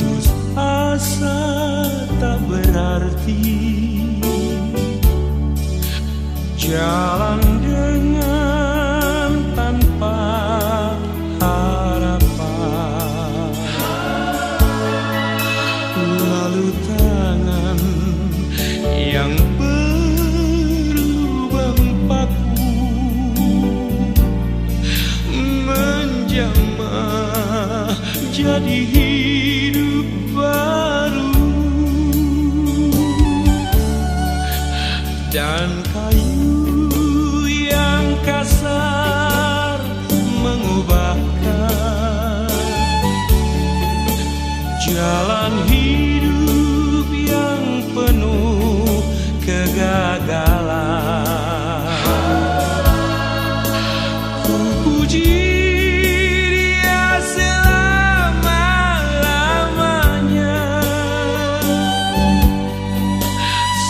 putus asa tak berarti, jalan dengan tanpa harapan, lalu tangan yang berlubang paku menjamah jadi hidup baru, dan kayu yang kasar mengubahkan jalan hidup yang penuh kegagalan. Ku puji Dia selama-lamanya,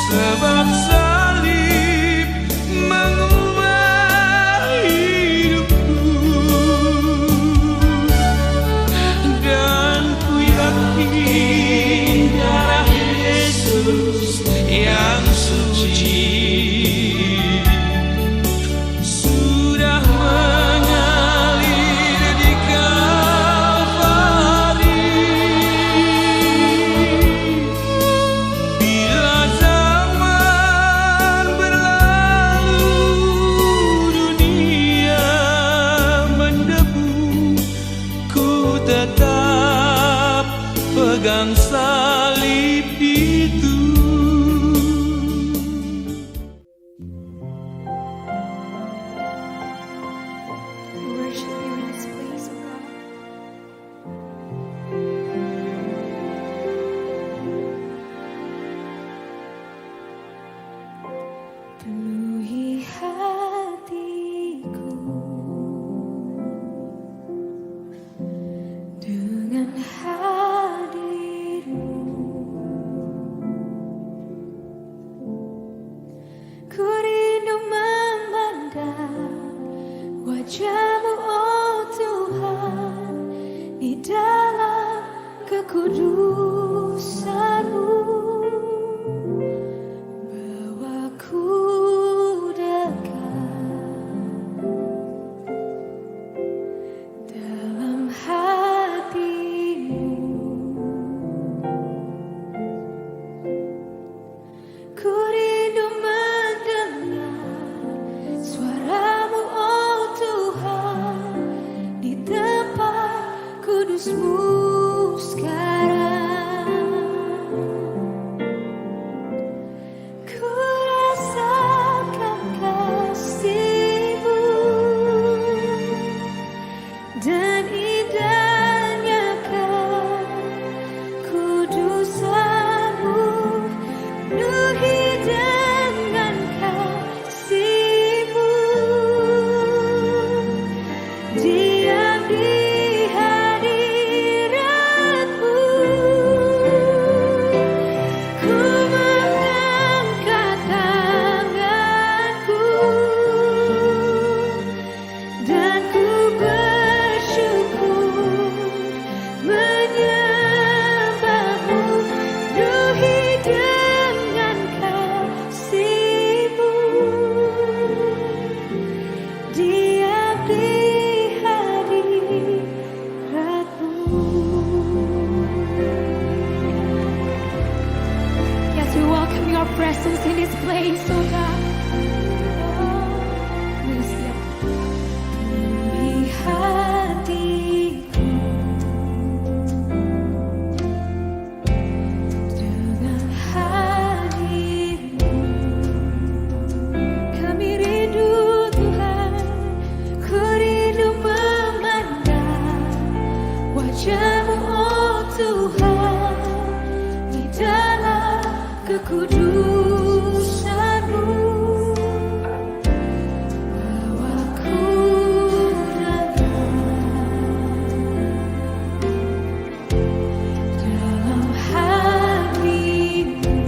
sebab salib mengubah hidupku, dan ku yakin darah Yesus yang suci sudah mengalir di Kalvari. Bila zaman berlalu, dunia mendebu, ku tetap pegang salib itu. Worship you in this place, oh God. Penuhi hatiku dengan hadir-Mu. Ku rindu memandang wajah-Mu, oh Tuhan, di dalam kekudusan-Mu. Bawaku dekat dalam hati-Mu. Ku rindu mendengar suara-Mu, oh Tuhan, di tempat kudus-Mu sekarang. Ku rasakan kasih-Mu dan indahnya kekudusan-Mu, penuhi dengan kasih-Mu, diam di hadirat-Mu. Ku mengangkat tanganku dan ku bersyukur menyembah-Mu, penuhi dengan kasih-Mu, diam di hadirat-Mu. Yes, we welcome your presence in this place, oh God. Yes, Lord. Penuhi hatiku dengan hadir-Mu. Kami rindu Tuhan, ku rindu memandang wajah-Mu, oh Tuhan, di dalam kekudusan-Mu. Bawaku dekat dalam hati-Mu.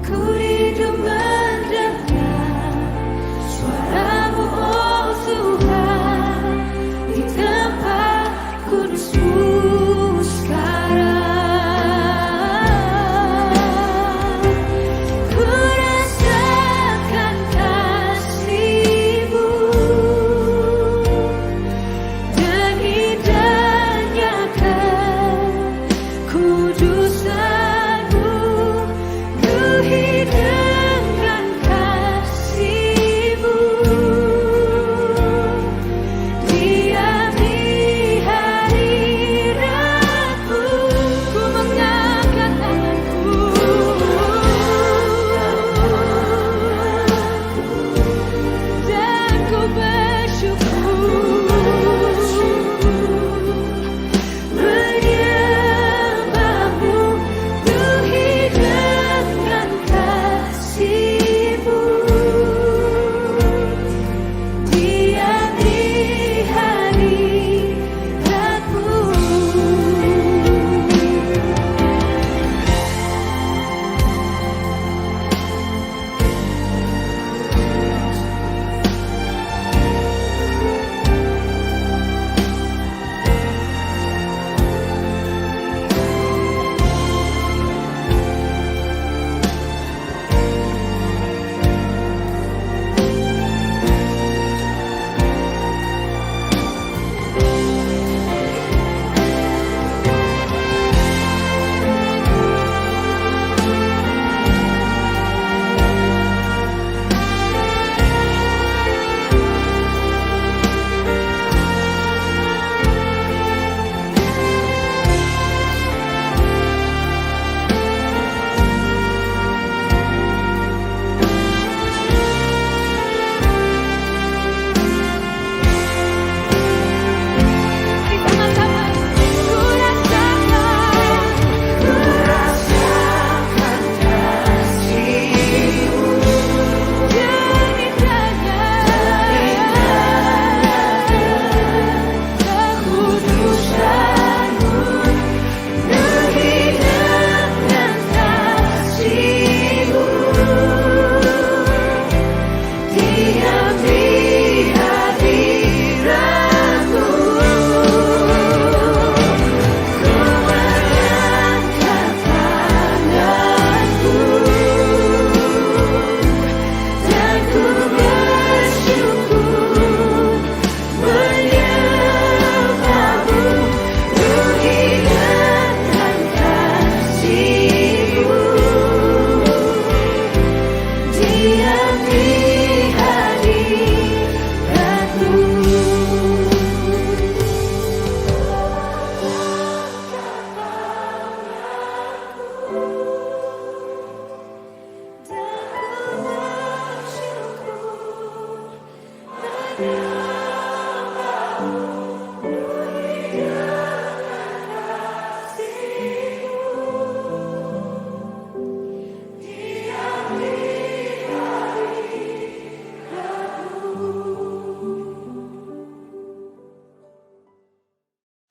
Ku rindu mendengar suara-Mu, oh Tuhan, di tempat kudusmu sekarang. Ku rasakan kasih-Mu dan indahnya kekudusan-Mu. Ku hidup dengan kasih-Mu. Diam di hadirat-Mu, ku mengangkat tanganku dan ku bersyukur menyembah-Mu. Ku hidup dengan kasih-Mu. Diam di hadirat-Mu. Sama-sama. Ku rasakan kasih-Mu dan indahnya kekudusan-Mu. Ku hidup dengan kasih-Mu. Diam di hadirat-Mu. Ku mengangkat tanganku dan ku bersyukur menyembah-Mu. Ku hidup dengan kasih-Mu. Diam di hadirat-Mu.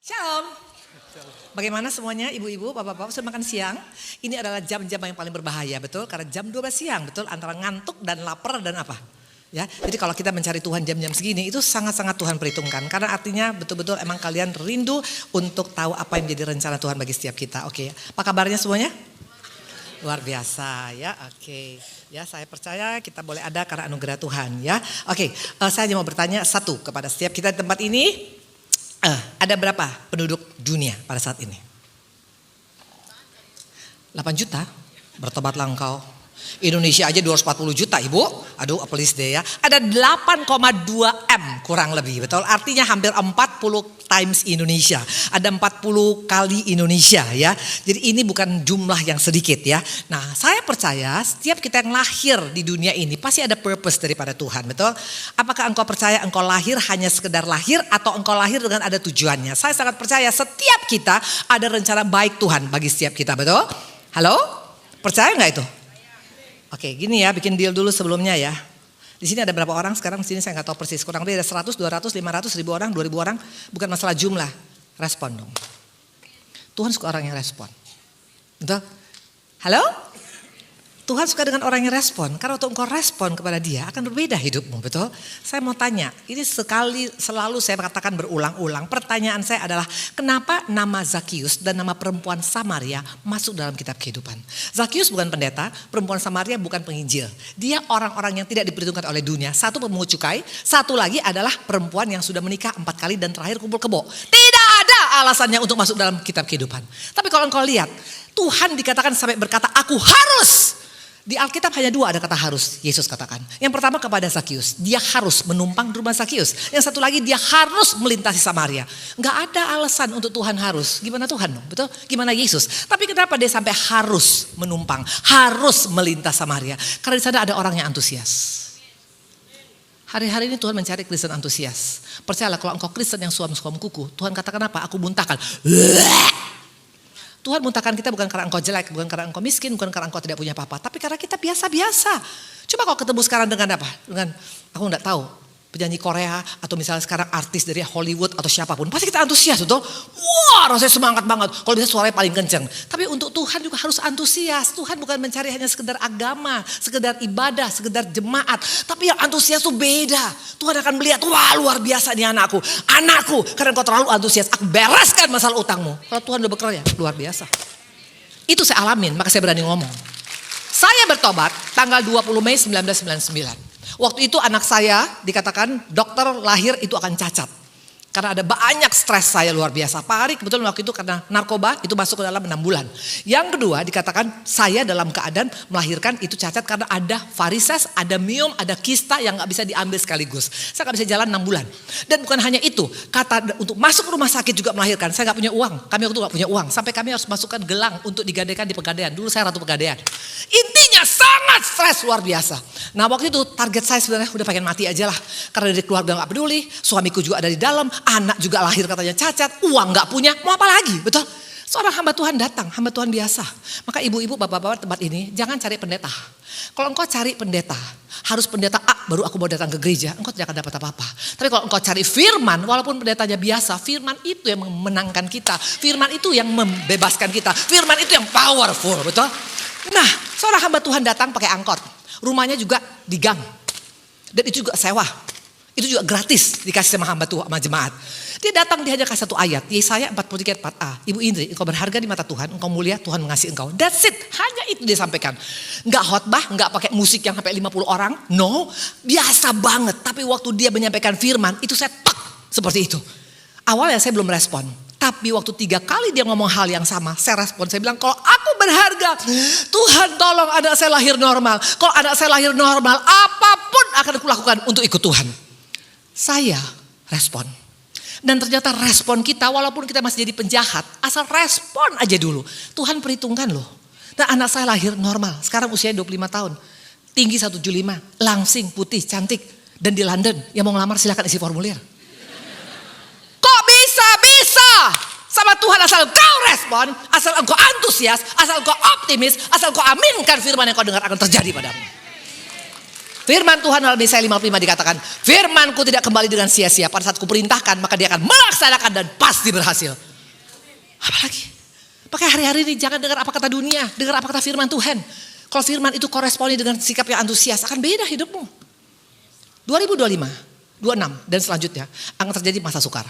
Shalom. Bagaimana semuanya ibu-ibu, bapak-bapak sudah makan siang? Ini adalah jam-jam yang paling berbahaya, betul? Karena jam 12 siang, betul? Antara ngantuk dan lapar dan apa? Ya, jadi kalau kita mencari Tuhan jam-jam segini itu sangat-sangat Tuhan perhitungkan. Karena artinya betul-betul emang kalian rindu untuk tahu apa yang menjadi rencana Tuhan bagi setiap kita. Oke, apa kabarnya semuanya? Luar biasa ya, oke. Ya, saya percaya kita boleh ada karena anugerah Tuhan ya. Oke, saya hanya mau bertanya satu kepada setiap kita di tempat ini. Ada berapa penduduk dunia pada saat ini? 8 juta? Bertobatlah engkau. Indonesia aja 240 juta ibu. Aduh please deh ya. Ada 8,2 M kurang lebih, betul. Artinya hampir 40 times Indonesia. Ada 40 kali Indonesia ya. Jadi ini bukan jumlah yang sedikit ya. Nah saya percaya setiap kita yang lahir di dunia ini pasti ada purpose daripada Tuhan, betul. Apakah engkau percaya engkau lahir hanya sekedar lahir atau engkau lahir dengan ada tujuannya? Saya sangat percaya setiap kita ada rencana baik Tuhan bagi setiap kita, betul. Halo? Percaya nggak itu? Oke, gini ya, bikin deal dulu sebelumnya ya. Di sini ada berapa orang sekarang? Di sini saya nggak tahu persis. Kurang lebih ada 100, 200, 500, 1000 orang, 2000 orang. Bukan masalah jumlah. Respon dong. Tuhan suka orang yang respon. Betul? Halo? Tuhan suka dengan orang yang respon. Karena waktu engkau respon kepada dia akan berbeda hidupmu, betul? Saya mau tanya, ini selalu saya katakan berulang-ulang. Pertanyaan saya adalah kenapa nama Zakius dan nama perempuan Samaria masuk dalam kitab kehidupan? Zakius bukan pendeta, perempuan Samaria bukan penginjil. Dia orang-orang yang tidak diperhitungkan oleh dunia. Satu pemungut cukai, satu lagi adalah perempuan yang sudah menikah 4 kali dan terakhir kumpul kebo. Tidak ada alasannya untuk masuk dalam kitab kehidupan. Tapi kalau engkau lihat, Tuhan dikatakan sampai berkata, aku harus. Di Alkitab hanya 2 ada kata harus, Yesus katakan. Yang pertama kepada Zakius, dia harus menumpang di rumah Zakius. Yang satu lagi dia harus melintasi Samaria. Gak ada alasan untuk Tuhan harus. Gimana Tuhan dong, betul? Gimana Yesus? Tapi kenapa dia sampai harus menumpang, harus melintas Samaria? Karena di sana ada orang yang antusias. Hari-hari ini Tuhan mencari Kristen antusias. Percayalah kalau engkau Kristen yang suam-suam kuku, Tuhan katakan apa? Aku muntahkan. Tuhan muntahkan kita bukan karena engkau jelek, bukan karena engkau miskin, bukan karena engkau tidak punya apa-apa. Tapi karena kita biasa-biasa. Coba kau ketemu sekarang dengan apa? Dengan, aku enggak tahu, penyanyi Korea atau misalnya sekarang artis dari Hollywood atau siapapun. Pasti kita antusias, betul? Wah rasanya semangat banget. Kalau bisa suaranya paling kenceng. Tapi untuk Tuhan juga harus antusias. Tuhan bukan mencari hanya sekedar agama, sekedar ibadah, sekedar jemaat. Tapi yang antusias itu beda. Tuhan akan melihat, wah luar biasa nih anakku. Anakku, karena kau terlalu antusias. Aku bereskan masalah utangmu. Kalau Tuhan udah bekerja, luar biasa. Itu saya alamin, maka saya berani ngomong. Saya bertobat tanggal 20 Mei 1999. Waktu itu anak saya dikatakan dokter lahir itu akan cacat. Karena ada banyak stres saya luar biasa. Pak Ari kebetulan waktu itu karena narkoba itu masuk ke dalam 6 bulan. Yang kedua dikatakan saya dalam keadaan melahirkan itu cacat karena ada varises, ada miom, ada kista yang gak bisa diambil sekaligus. Saya gak bisa jalan 6 bulan. Dan bukan hanya itu, kata untuk masuk rumah sakit juga melahirkan. Saya gak punya uang, kami waktu itu gak punya uang. Sampai kami harus masukkan gelang untuk digadaikan di Pegadaian. Dulu saya Ratu Pegadaian. Intinya sangat stres luar biasa. Nah waktu itu target saya sebenarnya udah pengen mati aja lah. Karena dari keluarga gak peduli, suamiku juga ada di dalam. Anak juga lahir katanya cacat, uang gak punya, mau apa lagi, betul? Seorang hamba Tuhan datang, hamba Tuhan biasa. Maka ibu-ibu, bapak-bapak tempat ini, jangan cari pendeta. Kalau engkau cari pendeta, harus pendeta A baru aku mau datang ke gereja, engkau tidak akan dapat apa-apa. Tapi kalau engkau cari firman, walaupun pendetanya biasa, firman itu yang memenangkan kita. Firman itu yang membebaskan kita. Firman itu yang powerful, betul? Nah, seorang hamba Tuhan datang pakai angkot. Rumahnya juga di gang. Dan itu juga sewa. Itu juga gratis dikasih sama hamba Tuhan, sama jemaat. Dia datang, dia hanya kasih 1 ayat. Yesaya 43 4a. Ibu Indri, engkau berharga di mata Tuhan, engkau mulia, Tuhan mengasihi engkau. That's it, hanya itu dia sampaikan. Enggak khotbah, enggak pakai musik yang sampai 50 orang. No, biasa banget. Tapi waktu dia menyampaikan firman, itu saya tek seperti itu. Awalnya saya belum respon. Tapi waktu 3 kali dia ngomong hal yang sama, saya respon. Saya bilang, kalau aku berharga, Tuhan tolong anak saya lahir normal. Kalau anak saya lahir normal, apapun akan aku lakukan untuk ikut Tuhan. Saya respon. Dan ternyata respon kita walaupun kita masih jadi penjahat. Asal respon aja dulu. Tuhan perhitungkan loh. Dan anak saya lahir normal. Sekarang usianya 25 tahun. Tinggi 175. Langsing, putih, cantik. Dan di London. Yang mau ngelamar silakan isi formulir. Kok bisa? Sama Tuhan asal kau respon. Asal engkau antusias. Asal engkau optimis. Asal engkau aminkan firman yang kau dengar akan terjadi padamu. Firman Tuhan dalam Yesaya 55 dikatakan, firmanku tidak kembali dengan sia-sia. Pada saat kuperintahkan maka dia akan melaksanakan dan pasti berhasil. Apalagi? Pakai hari-hari ini jangan dengar apa kata dunia, dengar apa kata firman Tuhan. Kalau firman itu korespondi dengan sikap yang antusias, akan beda hidupmu. 2025, 26 dan selanjutnya akan terjadi masa sukar.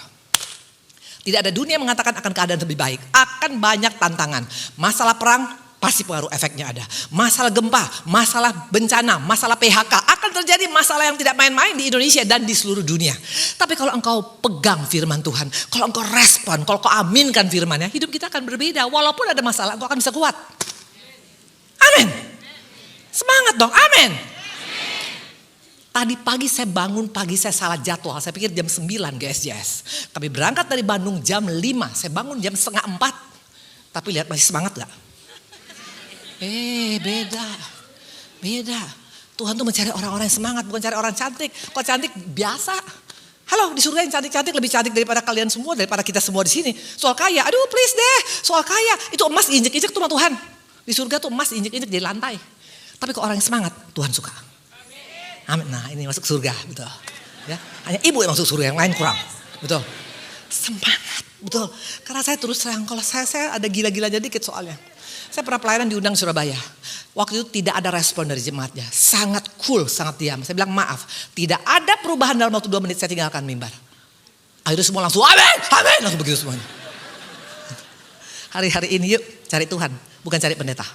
Tidak ada dunia mengatakan akan keadaan lebih baik. Akan banyak tantangan. Masalah perang pasti pengaruh efeknya ada. Masalah gempa, masalah bencana, masalah PHK. Akan terjadi masalah yang tidak main-main di Indonesia dan di seluruh dunia. Tapi kalau engkau pegang firman Tuhan, kalau engkau respon, kalau engkau aminkan firmannya, hidup kita akan berbeda. Walaupun ada masalah, engkau akan bisa kuat. Amin. Semangat dong, amin. Tadi pagi saya bangun, pagi saya salah jadwal. Saya pikir jam 9 ke SJS. Tapi berangkat dari Bandung jam 5. Saya bangun jam 3:30. Tapi lihat masih semangat gak? Beda. Tuhan tuh mencari orang-orang yang semangat, bukan cari orang cantik. Kalau cantik biasa. Halo, di surga yang cantik-cantik lebih cantik daripada kalian semua, daripada kita semua di sini. Soal kaya, aduh please deh, soal kaya. Itu emas diinjek-injek tuh sama Tuhan. Di surga tuh emas diinjek-injek di lantai. Tapi kalau orang yang semangat, Tuhan suka. Amin. Nah ini masuk surga, betul. Ya, hanya ibu yang masuk surga, yang lain kurang. Betul. Semangat, betul. Karena saya terus terang, kalau saya ada gila-gilanya dikit soalnya. Saya pernah pelayanan diundang Surabaya. Waktu itu tidak ada respon dari jemaatnya. Sangat cool, sangat diam. Saya bilang maaf, tidak ada perubahan dalam waktu 2 menit saya tinggalkan mimbar. Akhirnya semua langsung amin, amin. Langsung begitu semuanya. Hari-hari ini yuk cari Tuhan, bukan cari pendeta.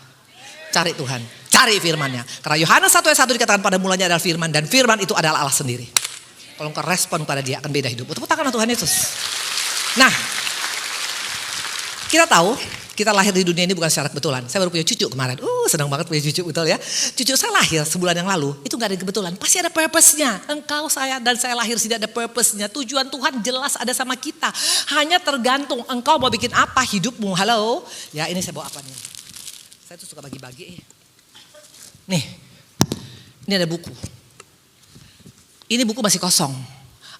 Cari Tuhan, cari firman-Nya. Karena Yohanes 1 ayat 1 dikatakan pada mulanya adalah firman. Dan firman itu adalah Allah sendiri. Kalau engkau respon pada dia akan beda hidup. Tepuk tangan Tuhan Yesus. Nah, kita tahu kita lahir di dunia ini bukan secara kebetulan. Saya baru punya cucu kemarin. Senang banget punya cucu, betul ya. Cucu saya lahir sebulan yang lalu. Itu gak ada kebetulan. Pasti ada purpose-nya. Engkau, saya, dan saya lahir tidak ada purpose-nya. Tujuan Tuhan jelas ada sama kita. Hanya tergantung engkau mau bikin apa hidupmu. Halo. Ya ini saya bawa apa nih. Saya tuh suka bagi-bagi. Nih. Ini ada buku. Ini buku masih kosong.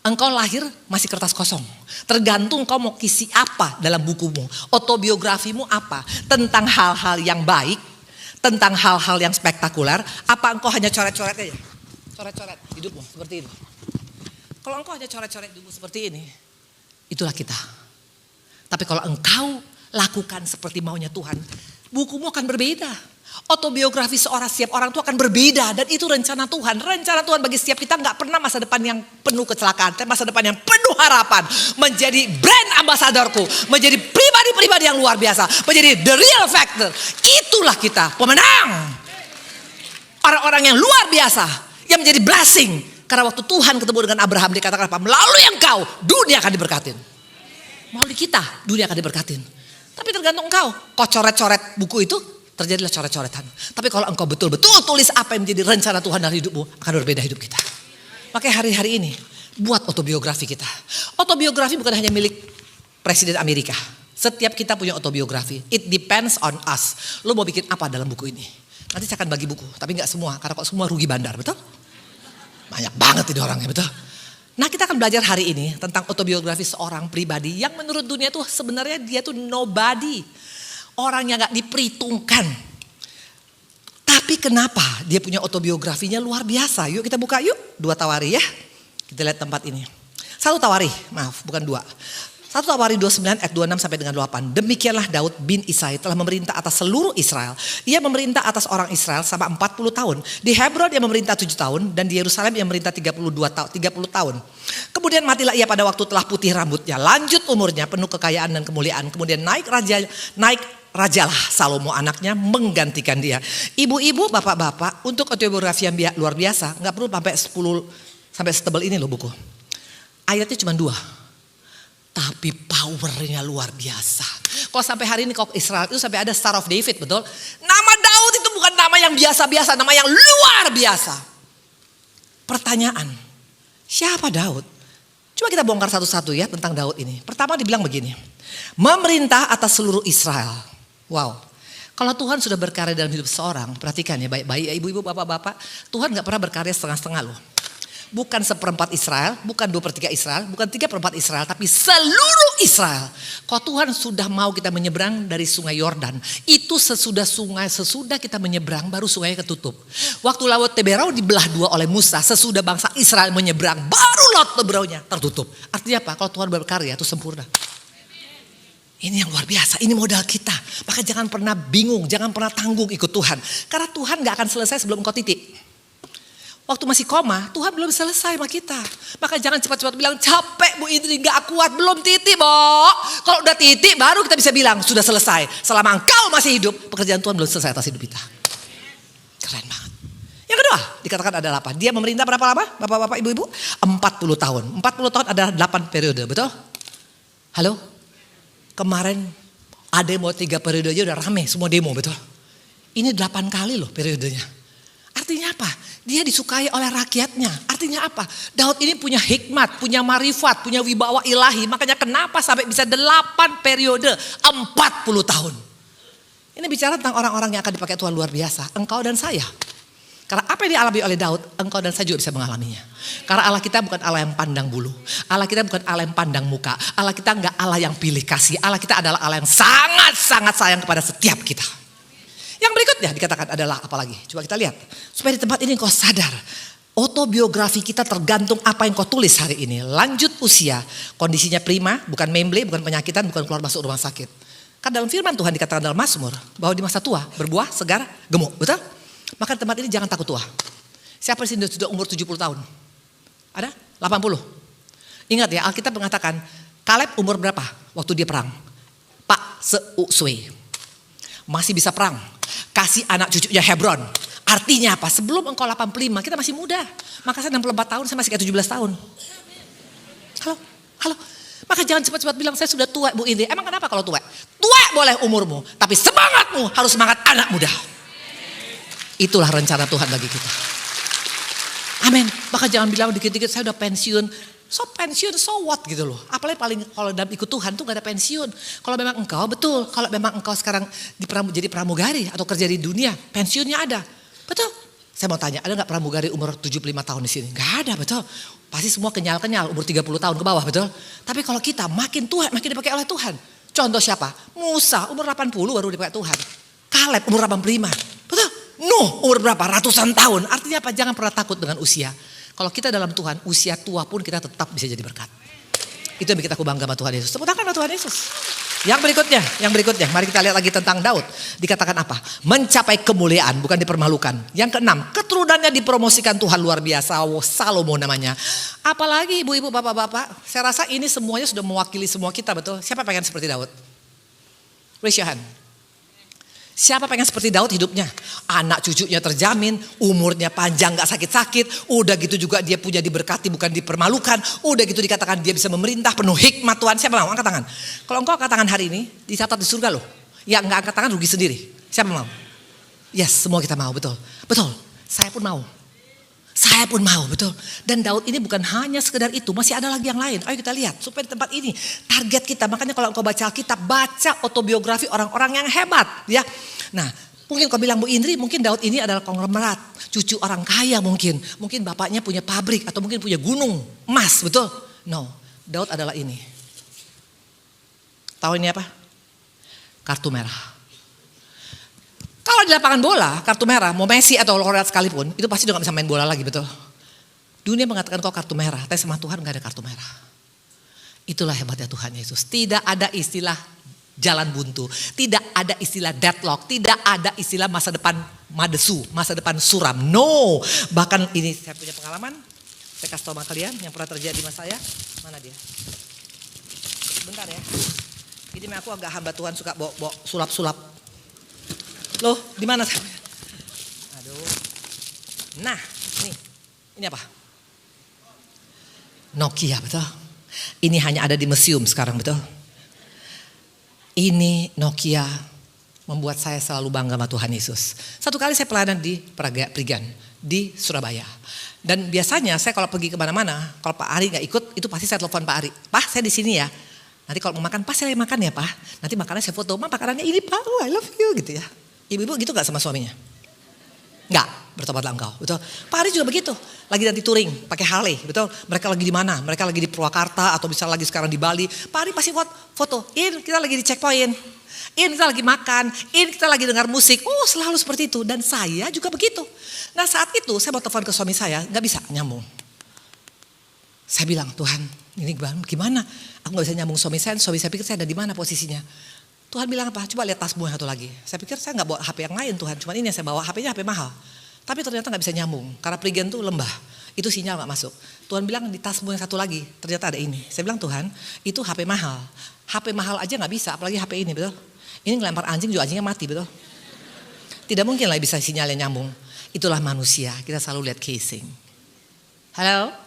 Engkau lahir masih kertas kosong. Tergantung kau mau kisi apa dalam bukumu. Autobiografimu apa. Tentang hal-hal yang baik. Tentang hal-hal yang spektakuler. Apa engkau hanya coret-coret aja. Coret-coret hidupmu seperti ini. Kalau engkau hanya coret-coret hidupmu seperti ini. Itulah kita. Tapi kalau engkau lakukan seperti maunya Tuhan. Bukumu akan berbeda. Autobiografi setiap orang itu akan berbeda. Dan itu rencana Tuhan. Rencana Tuhan bagi setiap kita gak pernah masa depan yang penuh kecelakaan. Tapi masa depan yang penuh harapan. Menjadi brand ambasadorku. Menjadi pribadi-pribadi yang luar biasa. Menjadi the real factor. Itulah kita pemenang. Orang-orang yang luar biasa. Yang menjadi blessing. Karena waktu Tuhan ketemu dengan Abraham dikatakan apa? Melalui engkau dunia akan diberkatin. Melalui kita dunia akan diberkatin. Tapi tergantung engkau. Kau coret-coret buku itu. Terjadilah coret-coretan. Tapi kalau engkau betul-betul tulis apa yang menjadi rencana Tuhan dalam hidupmu, akan berbeda hidup kita. Makanya hari-hari ini buat autobiografi kita. Autobiografi bukan hanya milik Presiden Amerika. Setiap kita punya autobiografi. It depends on us. Lo mau bikin apa dalam buku ini? Nanti saya akan bagi buku, tapi nggak semua. Karena kalau semua rugi bandar, betul? Banyak banget ini orangnya, betul? Nah, kita akan belajar hari ini tentang autobiografi seorang pribadi yang menurut dunia tuh sebenarnya dia tuh nobody. Orang yang gak diperhitungkan. Tapi kenapa dia punya autobiografinya luar biasa. Yuk kita buka yuk. 2 Tawari ya. Kita lihat tempat ini. 1 Tawari. Maaf bukan 2. 1 Tawari 29 ayat 26 sampai dengan 8. Demikianlah Daud bin Isai telah memerintah atas seluruh Israel. Ia memerintah atas orang Israel selama 40 tahun. Di Hebron ia memerintah 7 tahun. Dan di Yerusalem ia memerintah 30 tahun. Kemudian matilah ia pada waktu telah putih rambutnya. Lanjut umurnya penuh kekayaan dan kemuliaan. Kemudian naik rajalah Salomo anaknya menggantikan dia. Ibu-ibu, bapak-bapak, untuk autobiografi yang luar biasa, nggak perlu sampai 10 sampai setebal ini loh buku. Ayatnya cuma 2. Tapi powernya luar biasa. Kalau sampai hari ini kok Israel itu sampai ada Star of David, betul? Nama Daud itu bukan nama yang biasa-biasa, nama yang luar biasa. Pertanyaan, siapa Daud? Coba kita bongkar satu-satu ya tentang Daud ini. Pertama dibilang begini, memerintah atas seluruh Israel. Wow, kalau Tuhan sudah berkarya dalam hidup seorang, perhatikan ya baik-baik ya ibu-ibu, bapak-bapak. Tuhan gak pernah berkarya setengah-setengah loh. Bukan 1/4 Israel, bukan 2/3 Israel, bukan 3/4 Israel, tapi seluruh Israel. Kalau Tuhan sudah mau kita menyeberang dari sungai Yordan, itu sesudah kita menyeberang baru sungainya ketutup. Waktu laut Teberau dibelah 2 oleh Musa, sesudah bangsa Israel menyeberang, baru laut Teberaunya tertutup. Artinya apa? Kalau Tuhan berkarya itu sempurna. Ini yang luar biasa, ini modal kita. Maka jangan pernah bingung, jangan pernah tanggung ikut Tuhan. Karena Tuhan gak akan selesai sebelum engkau titik. Waktu masih koma, Tuhan belum selesai sama kita. Maka jangan cepat-cepat bilang, capek Bu Indri gak kuat, belum titik Bo. Kalau udah titik baru kita bisa bilang, sudah selesai. Selama engkau masih hidup, pekerjaan Tuhan belum selesai atas hidup kita. Keren banget. Yang kedua, dikatakan adalah apa? Dia memerintah berapa lama? Bapak-bapak, ibu-ibu? 40 tahun. 40 tahun adalah 8 periode, betul? Halo? Kemarin ada yang mau 3 periode aja udah rame semua demo, betul? Ini 8 kali loh periodenya. Artinya apa? Dia disukai oleh rakyatnya. Artinya apa? Daud ini punya hikmat, punya marifat, punya wibawa ilahi. Makanya kenapa sampai bisa 8 periode 40 tahun. Ini bicara tentang orang-orang yang akan dipakai Tuhan luar biasa. Engkau dan saya. Karena apa yang dialami oleh Daud, engkau dan saya juga bisa mengalaminya. Karena Allah kita bukan Allah yang pandang bulu. Allah kita bukan Allah yang pandang muka. Allah kita enggak Allah yang pilih kasih. Allah kita adalah Allah yang sangat-sangat sayang kepada setiap kita. Yang berikutnya dikatakan adalah apa lagi? Coba kita lihat. Supaya di tempat ini kau sadar. Autobiografi kita tergantung apa yang kau tulis hari ini. Lanjut usia. Kondisinya prima, bukan memble, bukan penyakitan, bukan keluar masuk rumah sakit. Kan dalam firman Tuhan dikatakan dalam Mazmur bahwa di masa tua berbuah segar gemuk, betul? Maka tempat ini jangan takut tua. Siapa di sini sudah umur 70 tahun? Ada? 80? Ingat ya, Alkitab mengatakan Kaleb umur berapa waktu dia perang? Pak Seuswe. Masih bisa perang. Kasih anak cucunya Hebron. Artinya apa? Sebelum engkau 85 kita masih muda. Maka saya 64 tahun, saya masih kayak 17 tahun. Halo. Maka jangan cepat-cepat bilang saya sudah tua Bu Indri. Emang kenapa kalau tua? Tua boleh umurmu, tapi semangatmu harus semangat anak muda. Itulah rencana Tuhan bagi kita. Amin. Maka jangan bilang dikit-dikit saya udah pensiun. So pensiun so what gitu loh. Apalagi paling kalau dalam ikut Tuhan tuh gak ada pensiun. Kalau memang engkau betul. Kalau memang engkau sekarang jadi pramugari atau kerja di dunia. Pensiunnya ada. Betul. Saya mau tanya ada gak pramugari umur 75 tahun di sini? Gak ada betul. Pasti semua kenyal-kenyal umur 30 tahun ke bawah betul. Tapi kalau kita makin tua makin dipakai oleh Tuhan. Contoh siapa? Musa umur 80 baru dipakai Tuhan. Kaleb umur 85. Betul. Nuh umur berapa? Ratusan tahun. Artinya apa? Jangan pernah takut dengan usia. Kalau kita dalam Tuhan, usia tua pun kita tetap bisa jadi berkat. Itu yang bikin aku bangga sama Tuhan Yesus. Tepuk tangan sama Tuhan Yesus. Yang berikutnya, mari kita lihat lagi tentang Daud. Dikatakan apa? Mencapai kemuliaan, bukan dipermalukan. Yang keenam, keturunannya dipromosikan Tuhan luar biasa. Salomo namanya. Apalagi ibu-ibu, bapak-bapak, saya rasa ini semuanya sudah mewakili semua kita, betul? Siapa pengen seperti Daud? Raise your hand. Siapa pengen seperti Daud hidupnya? Anak cucunya terjamin, umurnya panjang gak sakit-sakit. Udah gitu juga dia punya diberkati bukan dipermalukan. Udah gitu dikatakan dia bisa memerintah penuh hikmat Tuhan. Siapa mau angkat tangan? Kalau engkau angkat tangan hari ini dicatat di surga loh. Ya gak angkat tangan rugi sendiri. Siapa mau? Yes, semua kita mau, betul. Betul, saya pun mau. Saya pun mau, betul. Dan Daud ini bukan hanya sekedar itu, masih ada lagi yang lain. Ayo kita lihat, supaya di tempat ini target kita. Makanya kalau engkau baca Alkitab, baca autobiografi orang-orang yang hebat, ya. Nah, mungkin kau bilang Bu Indri, mungkin Daud ini adalah konglomerat, cucu orang kaya mungkin bapaknya punya pabrik atau mungkin punya gunung emas, betul? No, Daud adalah ini. Tahu ini apa? Kartu merah. Kalau di lapangan bola, kartu merah, mau Messi atau Loretta sekalipun, itu pasti udah gak bisa main bola lagi, betul? Dunia mengatakan kau kartu merah, tapi sama Tuhan gak ada kartu merah. Itulah hebatnya Tuhan Yesus. Tidak ada istilah jalan buntu, tidak ada istilah deadlock, tidak ada istilah masa depan madesu, masa depan suram. No, bahkan ini saya punya pengalaman, saya kasih tahu sama kalian yang pernah terjadi sama saya. Mana dia? Bentar ya. Ini aku agak hamba Tuhan suka bawa sulap-sulap. Loh, di mana saya? Aduh. Nah, ini apa? Nokia, betul. Ini hanya ada di museum sekarang, betul. Ini Nokia membuat saya selalu bangga sama Tuhan Yesus. Satu kali saya pelayanan di Prigan di Surabaya. Dan biasanya saya kalau pergi kemana-mana, kalau Pak Ari nggak ikut, itu pasti saya telepon Pak Ari. Pak, saya di sini ya. Nanti kalau mau makan, Pak saya makan ya Pak. Nanti makannya saya foto, makanannya ini Pak, oh I love you gitu ya. Ibu-ibu gitu gak sama suaminya? Enggak, bertobatlah engkau, betul. Pak Ari juga begitu, lagi nanti touring, pakai Harley, betul. Mereka lagi di mana? Mereka lagi di Purwakarta atau bisa lagi sekarang di Bali. Pak Ari pasti foto, kita lagi di checkpoint, kita lagi makan, kita lagi dengar musik. Oh selalu seperti itu, dan saya juga begitu. Nah saat itu saya mau telepon ke suami saya, gak bisa nyambung. Saya bilang, Tuhan ini gimana? Aku gak bisa nyambung suami saya pikir saya ada di mana posisinya. Tuhan bilang apa? Coba lihat tasmu satu lagi. Saya pikir saya gak bawa HP yang lain Tuhan. Cuma ini yang saya bawa, HP-nya HP mahal. Tapi ternyata gak bisa nyambung. Karena Prigen tuh lembah. Itu sinyal gak masuk. Tuhan bilang di tasmu yang satu lagi. Ternyata ada ini. Saya bilang Tuhan itu HP mahal. HP mahal aja gak bisa. Apalagi HP ini, betul? Ini ngelempar anjing juga anjingnya mati, betul? Tidak mungkin lah bisa sinyalnya nyambung. Itulah manusia. Kita selalu lihat casing. Halo?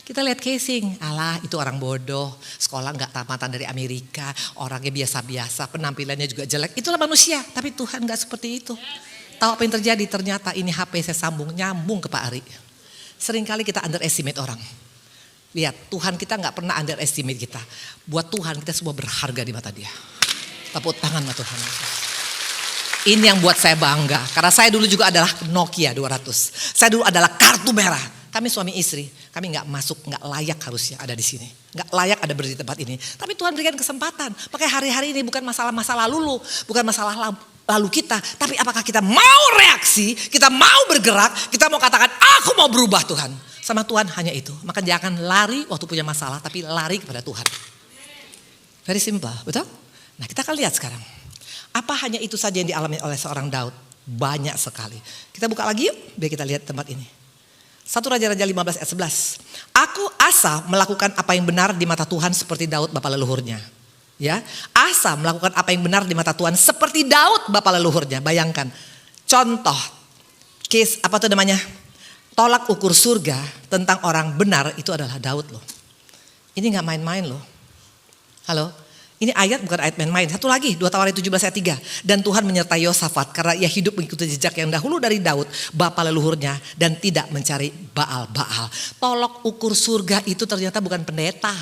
Kita lihat casing, alah itu orang bodoh, sekolah gak tamatan dari Amerika, orangnya biasa-biasa, penampilannya juga jelek. Itulah manusia, tapi Tuhan gak seperti itu. Tahu apa yang terjadi? Ternyata ini HP saya nyambung ke Pak Ari. Seringkali kita underestimate orang. Lihat, Tuhan kita gak pernah underestimate kita. Buat Tuhan kita semua berharga di mata dia. Tepuk tangan sama Tuhan. Ini yang buat saya bangga, karena saya dulu juga adalah Nokia 200. Saya dulu adalah kartu merah. Kami suami istri, kami gak masuk, gak layak harusnya ada di sini. Gak layak ada berdiri di tempat ini. Tapi Tuhan berikan kesempatan. Makanya hari-hari ini bukan masalah-masa lalu, bukan masalah lalu kita. Tapi apakah kita mau reaksi, kita mau bergerak, kita mau katakan aku mau berubah Tuhan. Sama Tuhan hanya itu. Maka jangan lari waktu punya masalah, tapi lari kepada Tuhan. Very simple, betul? Nah kita akan lihat sekarang. Apa hanya itu saja yang dialami oleh seorang Daud? Banyak sekali. Kita buka lagi yuk, biar kita lihat tempat ini. 1 Raja-Raja 15 ayat 11. Aku Asa melakukan apa yang benar di mata Tuhan seperti Daud bapa leluhurnya. Ya, Asa melakukan apa yang benar di mata Tuhan seperti Daud bapa leluhurnya. Bayangkan, contoh, case apa tuh namanya? Tolak ukur surga tentang orang benar itu adalah Daud loh. Ini gak main-main loh. Halo? Ini ayat bukan ayat main-main. Satu lagi 2 Tawarik 17 ayat 3. Dan Tuhan menyertai Yosafat karena ia hidup mengikuti jejak yang dahulu dari Daud bapa leluhurnya dan tidak mencari Baal-Baal. Tolak ukur surga itu ternyata bukan pendeta.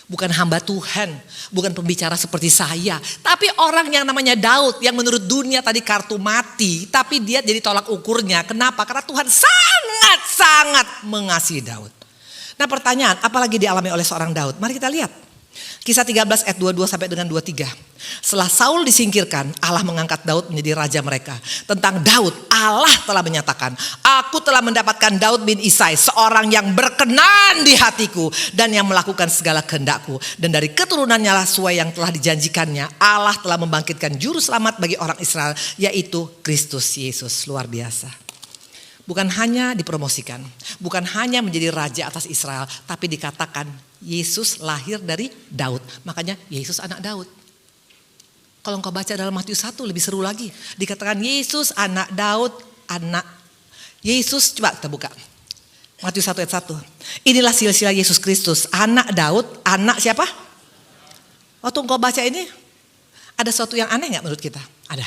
Bukan hamba Tuhan, bukan pembicara seperti saya. Tapi orang yang namanya Daud yang menurut dunia tadi kartu mati. Tapi dia jadi tolak ukurnya. Kenapa? Karena Tuhan sangat-sangat mengasihi Daud. Nah pertanyaan, apalagi dialami oleh seorang Daud? Mari kita lihat. Kisah 13 ayat 22 sampai dengan 23. Setelah Saul disingkirkan, Allah mengangkat Daud menjadi raja mereka. Tentang Daud, Allah telah menyatakan, aku telah mendapatkan Daud bin Isai, seorang yang berkenan di hatiku dan yang melakukan segala kehendakku. Dan dari keturunannya lah sesuai yang telah dijanjikannya, Allah telah membangkitkan juru selamat bagi orang Israel, yaitu Kristus Yesus. Luar biasa. Bukan hanya dipromosikan, bukan hanya menjadi raja atas Israel, tapi dikatakan Yesus lahir dari Daud. Makanya Yesus anak Daud. Kalau engkau baca dalam Matius 1 lebih seru lagi. Dikatakan Yesus anak Daud, anak Yesus. Coba kita buka. Matius 1 ayat 1. Inilah silsilah Yesus Kristus, anak Daud, anak siapa? Waktu engkau baca ini, ada sesuatu yang aneh gak menurut kita? Ada.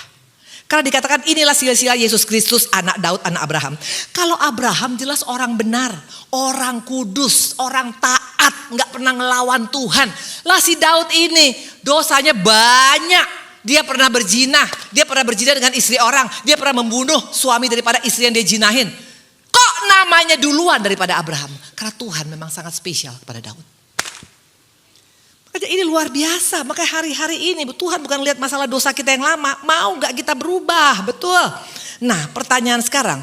Karena dikatakan inilah silsilah Yesus Kristus, anak Daud, anak Abraham. Kalau Abraham jelas orang benar, orang kudus, orang taat, gak pernah ngelawan Tuhan. Lah si Daud ini dosanya banyak. Dia pernah berzina dengan istri orang. Dia pernah membunuh suami daripada istri yang dia jinahin. Kok namanya duluan daripada Abraham? Karena Tuhan memang sangat spesial kepada Daud. Ini luar biasa. Makanya hari-hari ini Tuhan bukan lihat masalah dosa kita yang lama. Mau gak kita berubah? Betul. Nah pertanyaan sekarang.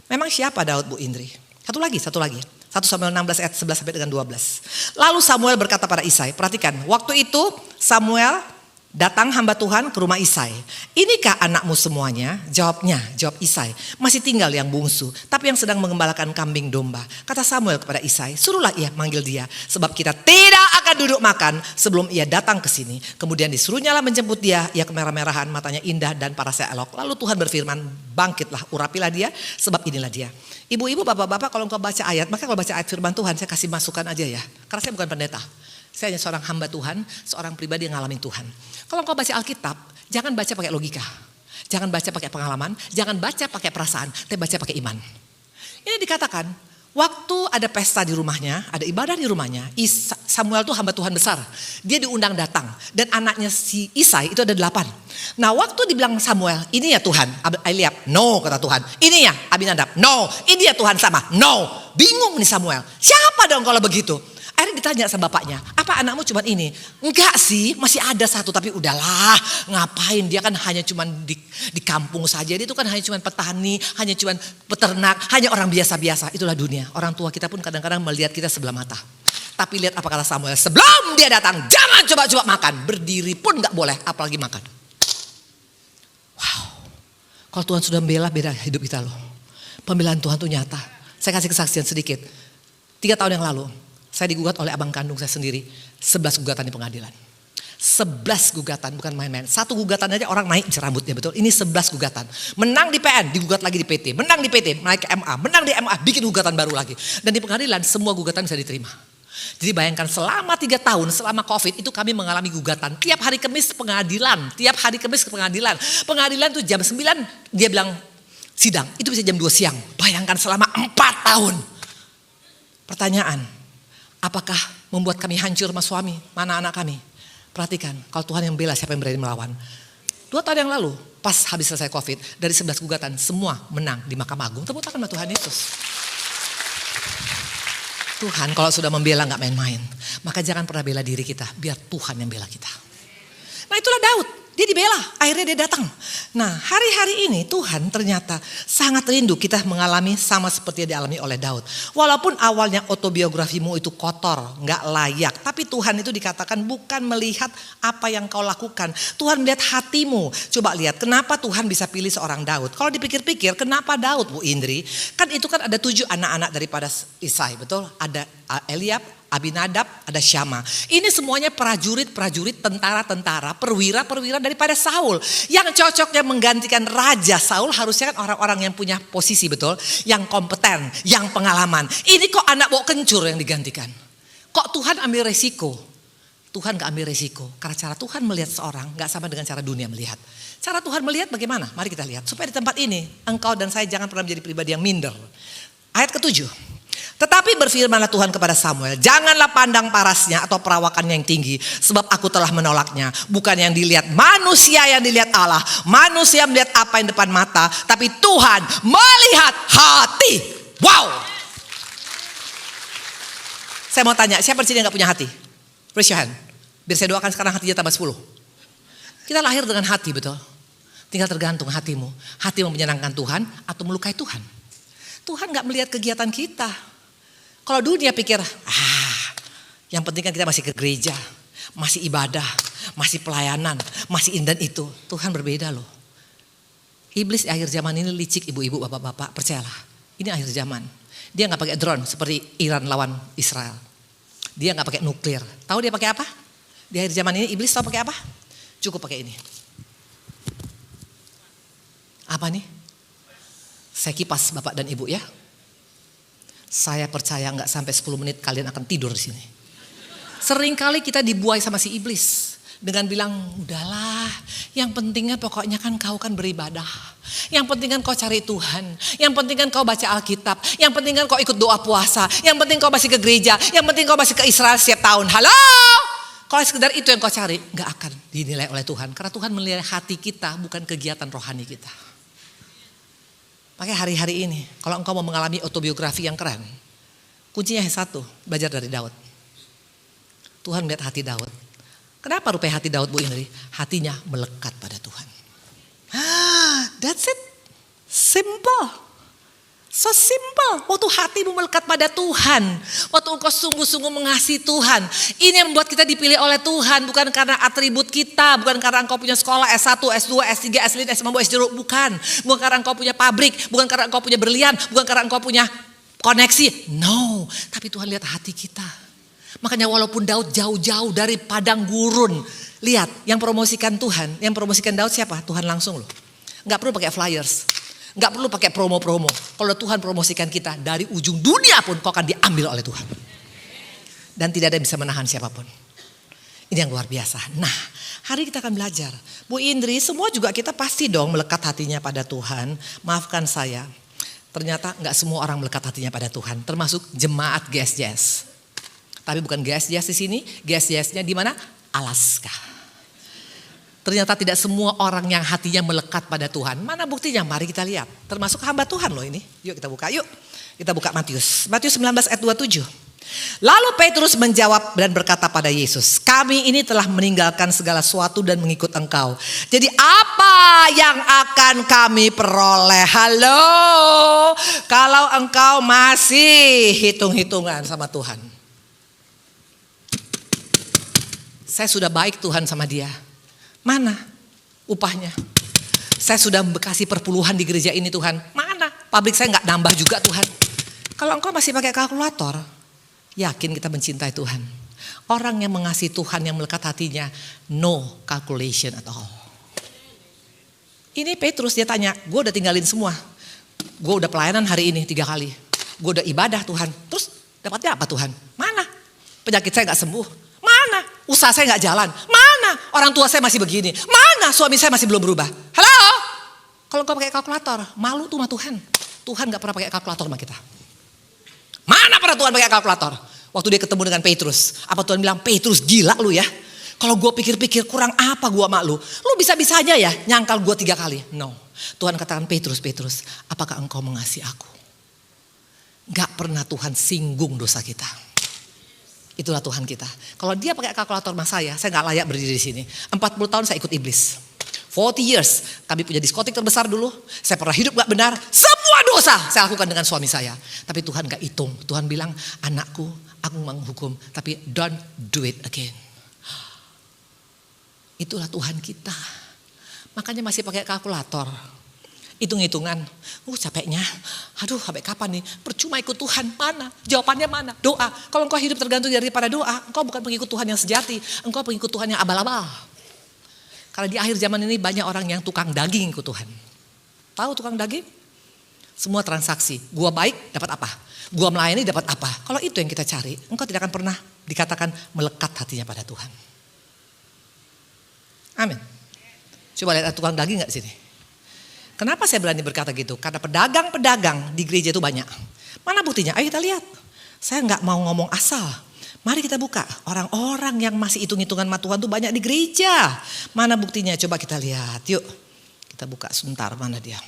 Memang siapa Daud, Bu Indri? Satu lagi. 1 Samuel 16 ayat 11 sampai dengan 12. Lalu Samuel berkata pada Isai. Perhatikan. Waktu itu Samuel datang hamba Tuhan ke rumah Isai. Inikah anakmu semuanya? Jawab Isai. Masih tinggal yang bungsu, tapi yang sedang mengembalakan kambing domba. Kata Samuel kepada Isai, suruhlah ia manggil dia, sebab kita tidak akan duduk makan sebelum ia datang ke sini. Kemudian disuruhnya lah menjemput dia, ia kemerah-merahan, matanya indah dan parasnya elok. Lalu Tuhan berfirman, bangkitlah, urapilah dia, sebab inilah dia. Ibu-ibu, bapak-bapak, kalau engkau baca ayat, maka kalau baca ayat firman Tuhan, saya kasih masukan aja ya. Karena saya bukan pendeta. Saya hanya seorang hamba Tuhan, seorang pribadi yang ngalamin Tuhan. Kalau engkau baca Alkitab, jangan baca pakai logika. Jangan baca pakai pengalaman, jangan baca pakai perasaan, tapi baca pakai iman. Ini dikatakan, waktu ada pesta di rumahnya, ada ibadah di rumahnya, Samuel tuh hamba Tuhan besar. Dia diundang datang, dan anaknya si Isai itu ada 8. Nah waktu dibilang Samuel, ini ya Tuhan, Eliab, no kata Tuhan. Ini ya Abinadab, no. Ini ya Tuhan sama, no. Bingung nih Samuel, siapa dong kalau begitu? Akhirnya ditanya sama bapaknya, apa anakmu cuma ini? Enggak sih, masih ada satu, tapi udahlah, ngapain, dia kan hanya cuma di kampung saja, dia itu kan hanya cuma petani, hanya cuma peternak, hanya orang biasa-biasa. Itulah dunia, orang tua kita pun kadang-kadang melihat kita sebelah mata. Tapi lihat apa kata Samuel, sebelum dia datang, jangan coba-coba makan, berdiri pun gak boleh, apalagi makan. Wow, kalau Tuhan sudah membela, beda hidup kita loh. Pembelaan Tuhan tuh nyata. Saya kasih kesaksian sedikit, 3 tahun yang lalu, saya digugat oleh abang kandung saya sendiri 11 gugatan di pengadilan. 11 gugatan, bukan main-main. 1 gugatan aja orang naik rambutnya, betul. Ini 11 gugatan. Menang di PN, digugat lagi di PT. Menang di PT, naik ke MA. Menang di MA, bikin gugatan baru lagi. Dan di pengadilan semua gugatan bisa diterima. Jadi bayangkan selama 3 tahun, selama COVID itu kami mengalami gugatan. Tiap hari Kamis pengadilan, tiap hari Kamis ke pengadilan. Pengadilan tuh jam 9 dia bilang sidang, itu bisa jam 2 siang. Bayangkan selama 4 tahun. Pertanyaan, apakah membuat kami hancur sama suami, mana anak kami? Perhatikan, kalau Tuhan yang bela, siapa yang berani melawan? 2 tahun yang lalu, pas habis selesai COVID, dari 11 gugatan, semua menang di Mahkamah Agung. Tepuk tangan sama Tuhan Yesus. Tuhan kalau sudah membela gak main-main. Maka jangan pernah bela diri kita, biar Tuhan yang bela kita. Nah itulah Daud. Dia dibela, akhirnya dia datang. Nah, hari-hari ini Tuhan ternyata sangat rindu kita mengalami sama seperti yang dialami oleh Daud. Walaupun awalnya autobiografimu itu kotor, gak layak. Tapi Tuhan itu dikatakan bukan melihat apa yang kau lakukan. Tuhan melihat hatimu. Coba lihat kenapa Tuhan bisa pilih seorang Daud. Kalau dipikir-pikir kenapa Daud, Bu Indri? Kan itu kan ada 7 anak-anak daripada Isai, betul? Ada Eliab, Abinadab, ada Syama. Ini semuanya prajurit-prajurit, tentara-tentara, perwira-perwira daripada Saul. Yang cocoknya menggantikan Raja Saul harusnya kan orang-orang yang punya posisi, betul? Yang kompeten, yang pengalaman. Ini kok anak bok kencur yang digantikan? Kok Tuhan ambil resiko? Tuhan gak ambil resiko. Karena cara Tuhan melihat seorang gak sama dengan cara dunia melihat. Cara Tuhan melihat bagaimana? Mari kita lihat. Supaya di tempat ini engkau dan saya jangan pernah menjadi pribadi yang minder. Ayat ke-7. Tetapi berfirmanlah Tuhan kepada Samuel, janganlah pandang parasnya atau perawakannya yang tinggi, sebab aku telah menolaknya. Bukan yang dilihat manusia yang dilihat Allah. Manusia melihat apa yang depan mata, tapi Tuhan melihat hati. Wow. Saya mau tanya, siapa di sini yang gak punya hati? Raise your hand. Biar saya doakan sekarang hatinya tambah 10. Kita lahir dengan hati, betul? Tinggal tergantung hatimu. Hati mau menyenangkan Tuhan atau melukai Tuhan. Tuhan gak melihat kegiatan kita. Kalau dunia pikir, yang penting kan kita masih ke gereja, masih ibadah, masih pelayanan, masih ini dan itu. Tuhan berbeda loh. Iblis di akhir zaman ini licik, ibu-ibu, bapak-bapak, percayalah. Ini akhir zaman. Dia gak pakai drone seperti Iran lawan Israel. Dia gak pakai nuklir. Tahu dia pakai apa? Di akhir zaman ini iblis tahu pakai apa? Cukup pakai ini. Apa nih? Saya kipas bapak dan ibu ya. Saya percaya nggak sampai 10 menit kalian akan tidur di sini. Seringkali kita dibuai sama si iblis dengan bilang, udahlah, yang pentingnya pokoknya kan kau kan beribadah. Yang penting kan kau cari Tuhan. Yang penting kan kau baca Alkitab. Yang penting kan kau ikut doa puasa. Yang penting kau masih ke gereja. Yang penting kau masih ke Israel setiap tahun. Halo? Kalau sekedar itu yang kau cari, nggak akan dinilai oleh Tuhan. Karena Tuhan menilai hati kita, bukan kegiatan rohani kita. Pakai hari-hari ini, kalau engkau mau mengalami autobiografi yang keren, kuncinya yang satu, belajar dari Daud. Tuhan melihat hati Daud. Kenapa rupanya hati Daud, Bu Indri? Hatinya melekat pada Tuhan. That's it. Simple. So simple. Waktu hatimu melekat pada Tuhan. Waktu engkau sungguh-sungguh mengasihi Tuhan. Ini yang membuat kita dipilih oleh Tuhan. Bukan karena atribut kita. Bukan karena engkau punya sekolah S1, S2, S3, S5, S5, S5. Bukan. Bukan karena engkau punya pabrik. Bukan karena engkau punya berlian. Bukan karena engkau punya koneksi. No. Tapi Tuhan lihat hati kita. Makanya walaupun Daud jauh-jauh dari padang gurun. Lihat yang promosikan Tuhan. Yang promosikan Daud siapa? Tuhan langsung loh. Gak perlu pakai flyers. Gak perlu pakai promo-promo. Kalau Tuhan promosikan kita dari ujung dunia pun kau akan diambil oleh Tuhan. Dan tidak ada yang bisa menahan siapapun. Ini yang luar biasa. Nah, hari kita akan belajar. Bu Indri, semua juga kita pasti dong melekat hatinya pada Tuhan. Maafkan saya. Ternyata gak semua orang melekat hatinya pada Tuhan. Termasuk jemaat GSJS. Tapi bukan GSJS di sini. GSJS-nya di mana? Alaska. Ternyata tidak semua orang yang hatinya melekat pada Tuhan. Mana buktinya? Mari kita lihat. Termasuk hamba Tuhan loh ini. Yuk kita buka, yuk. Kita buka Matius. Matius 19 ayat 27. Lalu Petrus menjawab dan berkata pada Yesus, kami ini telah meninggalkan segala sesuatu dan mengikut engkau. Jadi apa yang akan kami peroleh? Halo? Kalau engkau masih hitung-hitungan sama Tuhan. Saya sudah baik Tuhan sama dia. Mana upahnya? Saya sudah bekasi perpuluhan di gereja ini Tuhan. Mana? Pabrik saya gak nambah juga Tuhan. Kalau engkau masih pakai kalkulator, yakin kita mencintai Tuhan. Orang yang mengasihi Tuhan yang melekat hatinya, no calculation at all. Ini Petrus dia tanya, gue udah tinggalin semua. Gue udah pelayanan hari ini 3 kali. Gue udah ibadah Tuhan. Terus dapatnya apa Tuhan? Mana? Penyakit saya gak sembuh. Mana? Usaha saya gak jalan. Mana? Orang tua saya masih begini. Mana? Suami saya masih belum berubah. Halo? Kalau kau pakai kalkulator, malu tuh sama Tuhan. Tuhan gak pernah pakai kalkulator sama kita. Mana pernah Tuhan pakai kalkulator? Waktu dia ketemu dengan Petrus. Apa Tuhan bilang, Petrus gila lu ya. Kalau gue pikir-pikir kurang apa gue sama lu. Lu bisa-bisa aja ya nyangkal gue 3 kali. No. Tuhan katakan Petrus, apakah engkau mengasihi aku? Gak pernah Tuhan singgung dosa kita. Itulah Tuhan kita. Kalau dia pakai kalkulator sama saya gak layak berdiri di sini. 40 tahun saya ikut iblis. 40 years. Kami punya diskotik terbesar dulu. Saya pernah hidup gak benar. Semua dosa saya lakukan dengan suami saya. Tapi Tuhan gak hitung. Tuhan bilang, anakku, aku menghukum. Tapi don't do it again. Itulah Tuhan kita. Makanya masih pakai kalkulator. Hitung-hitungan. Capeknya. Aduh, sampai kapan nih? Percuma ikut Tuhan. Mana? Jawabannya mana? Doa. Kalau engkau hidup tergantung daripada doa, engkau bukan pengikut Tuhan yang sejati. Engkau pengikut Tuhan yang abal-abal. Karena di akhir zaman ini banyak orang yang tukang daging ikut Tuhan. Tahu tukang daging? Semua transaksi. Gua baik, dapat apa? Gua melayani, dapat apa? Kalau itu yang kita cari, engkau tidak akan pernah dikatakan melekat hatinya pada Tuhan. Amin. Coba lihat tukang daging gak di sini? Kenapa saya berani berkata gitu? Karena pedagang-pedagang di gereja itu banyak. Mana buktinya? Ayo kita lihat. Saya nggak mau ngomong asal. Mari kita buka. Orang-orang yang masih hitung-hitungan sama Tuhan itu banyak di gereja. Mana buktinya? Coba kita lihat. Yuk. Kita buka sebentar. Mana dia?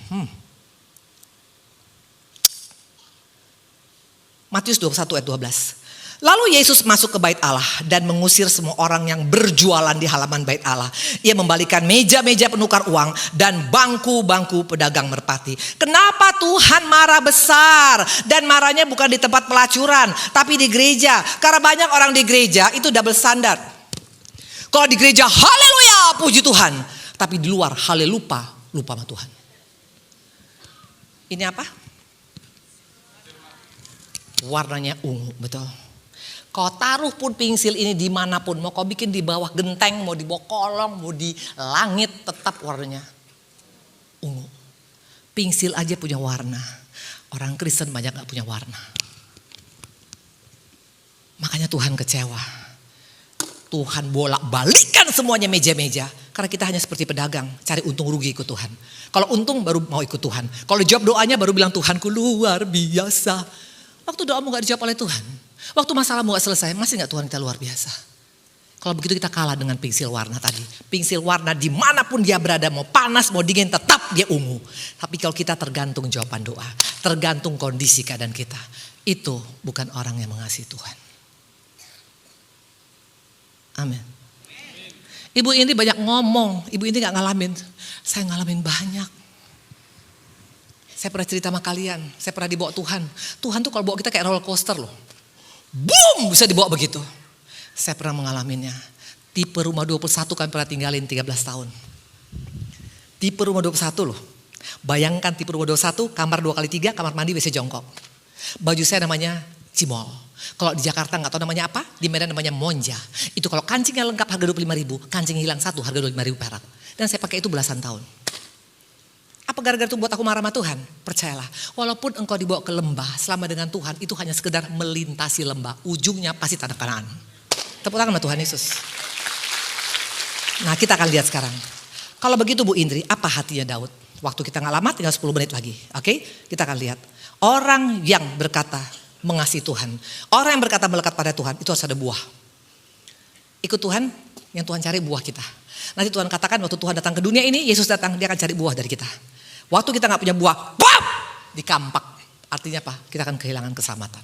Matius 21 ayat 12. Lalu Yesus masuk ke bait Allah dan mengusir semua orang yang berjualan di halaman bait Allah. Ia membalikan meja-meja penukar uang dan bangku-bangku pedagang merpati. Kenapa Tuhan marah besar? Dan marahnya bukan di tempat pelacuran, tapi di gereja. Karena banyak orang di gereja itu double standard. Kalau di gereja haleluya puji Tuhan, tapi di luar halelupa lupa sama Tuhan. Ini apa? Warnanya ungu, betul. Kau taruh pun pensil ini dimanapun. Mau kau bikin di bawah genteng, mau di bawah kolong, mau di langit, tetap warnanya ungu. Pensil aja punya warna. Orang Kristen banyak gak punya warna. Makanya Tuhan kecewa. Tuhan bolak-balikan semuanya meja-meja. Karena kita hanya seperti pedagang, cari untung rugi ikut Tuhan. Kalau untung baru mau ikut Tuhan. Kalau jawab doanya baru bilang Tuhanku luar biasa. Waktu doamu gak dijawab oleh Tuhan. Waktu masalahmu gak selesai, masih gak Tuhan kita luar biasa? Kalau begitu kita kalah dengan pensil warna tadi. Pensil warna dimanapun dia berada, mau panas, mau dingin, tetap dia ungu. Tapi kalau kita tergantung jawaban doa, tergantung kondisi keadaan kita. Itu bukan orang yang mengasihi Tuhan. Amin. Ibu ini banyak ngomong, ibu ini gak ngalamin. Saya ngalamin banyak. Saya pernah cerita sama kalian, saya pernah dibawa Tuhan. Tuhan tuh kalau bawa kita kayak roller coaster loh. Boom, bisa dibawa begitu. Saya pernah mengalaminya. Tipe rumah 21 kami pernah tinggalin 13 tahun. Tipe rumah 21 loh. Bayangkan tipe rumah 21, kamar 2x3, kamar mandi WC jongkok. Baju saya namanya cimol. Kalau di Jakarta gak tahu namanya apa, di Medan namanya monja. Itu kalau kancingnya lengkap harga 25.000, kancing hilang satu harga 25.000 perak. Dan saya pakai itu belasan tahun. Apa gara-gara itu buat aku marah sama Tuhan? Percayalah, walaupun engkau dibawa ke lembah selama dengan Tuhan, itu hanya sekedar melintasi lembah. Ujungnya pasti tanah Kanaan. Tepuk tangan sama Tuhan Yesus. Nah kita akan lihat sekarang. Kalau begitu Bu Indri, apa hatinya Daud? Waktu kita gak lama, tinggal 10 menit lagi. Oke, kita akan lihat. Orang yang berkata mengasihi Tuhan. Orang yang berkata melekat pada Tuhan, itu harus ada buah. Ikut Tuhan, yang Tuhan cari buah kita. Nanti Tuhan katakan waktu Tuhan datang ke dunia ini, Yesus datang, dia akan cari buah dari kita. Waktu kita gak punya buah, pop, dikampak. Artinya apa? Kita akan kehilangan keselamatan.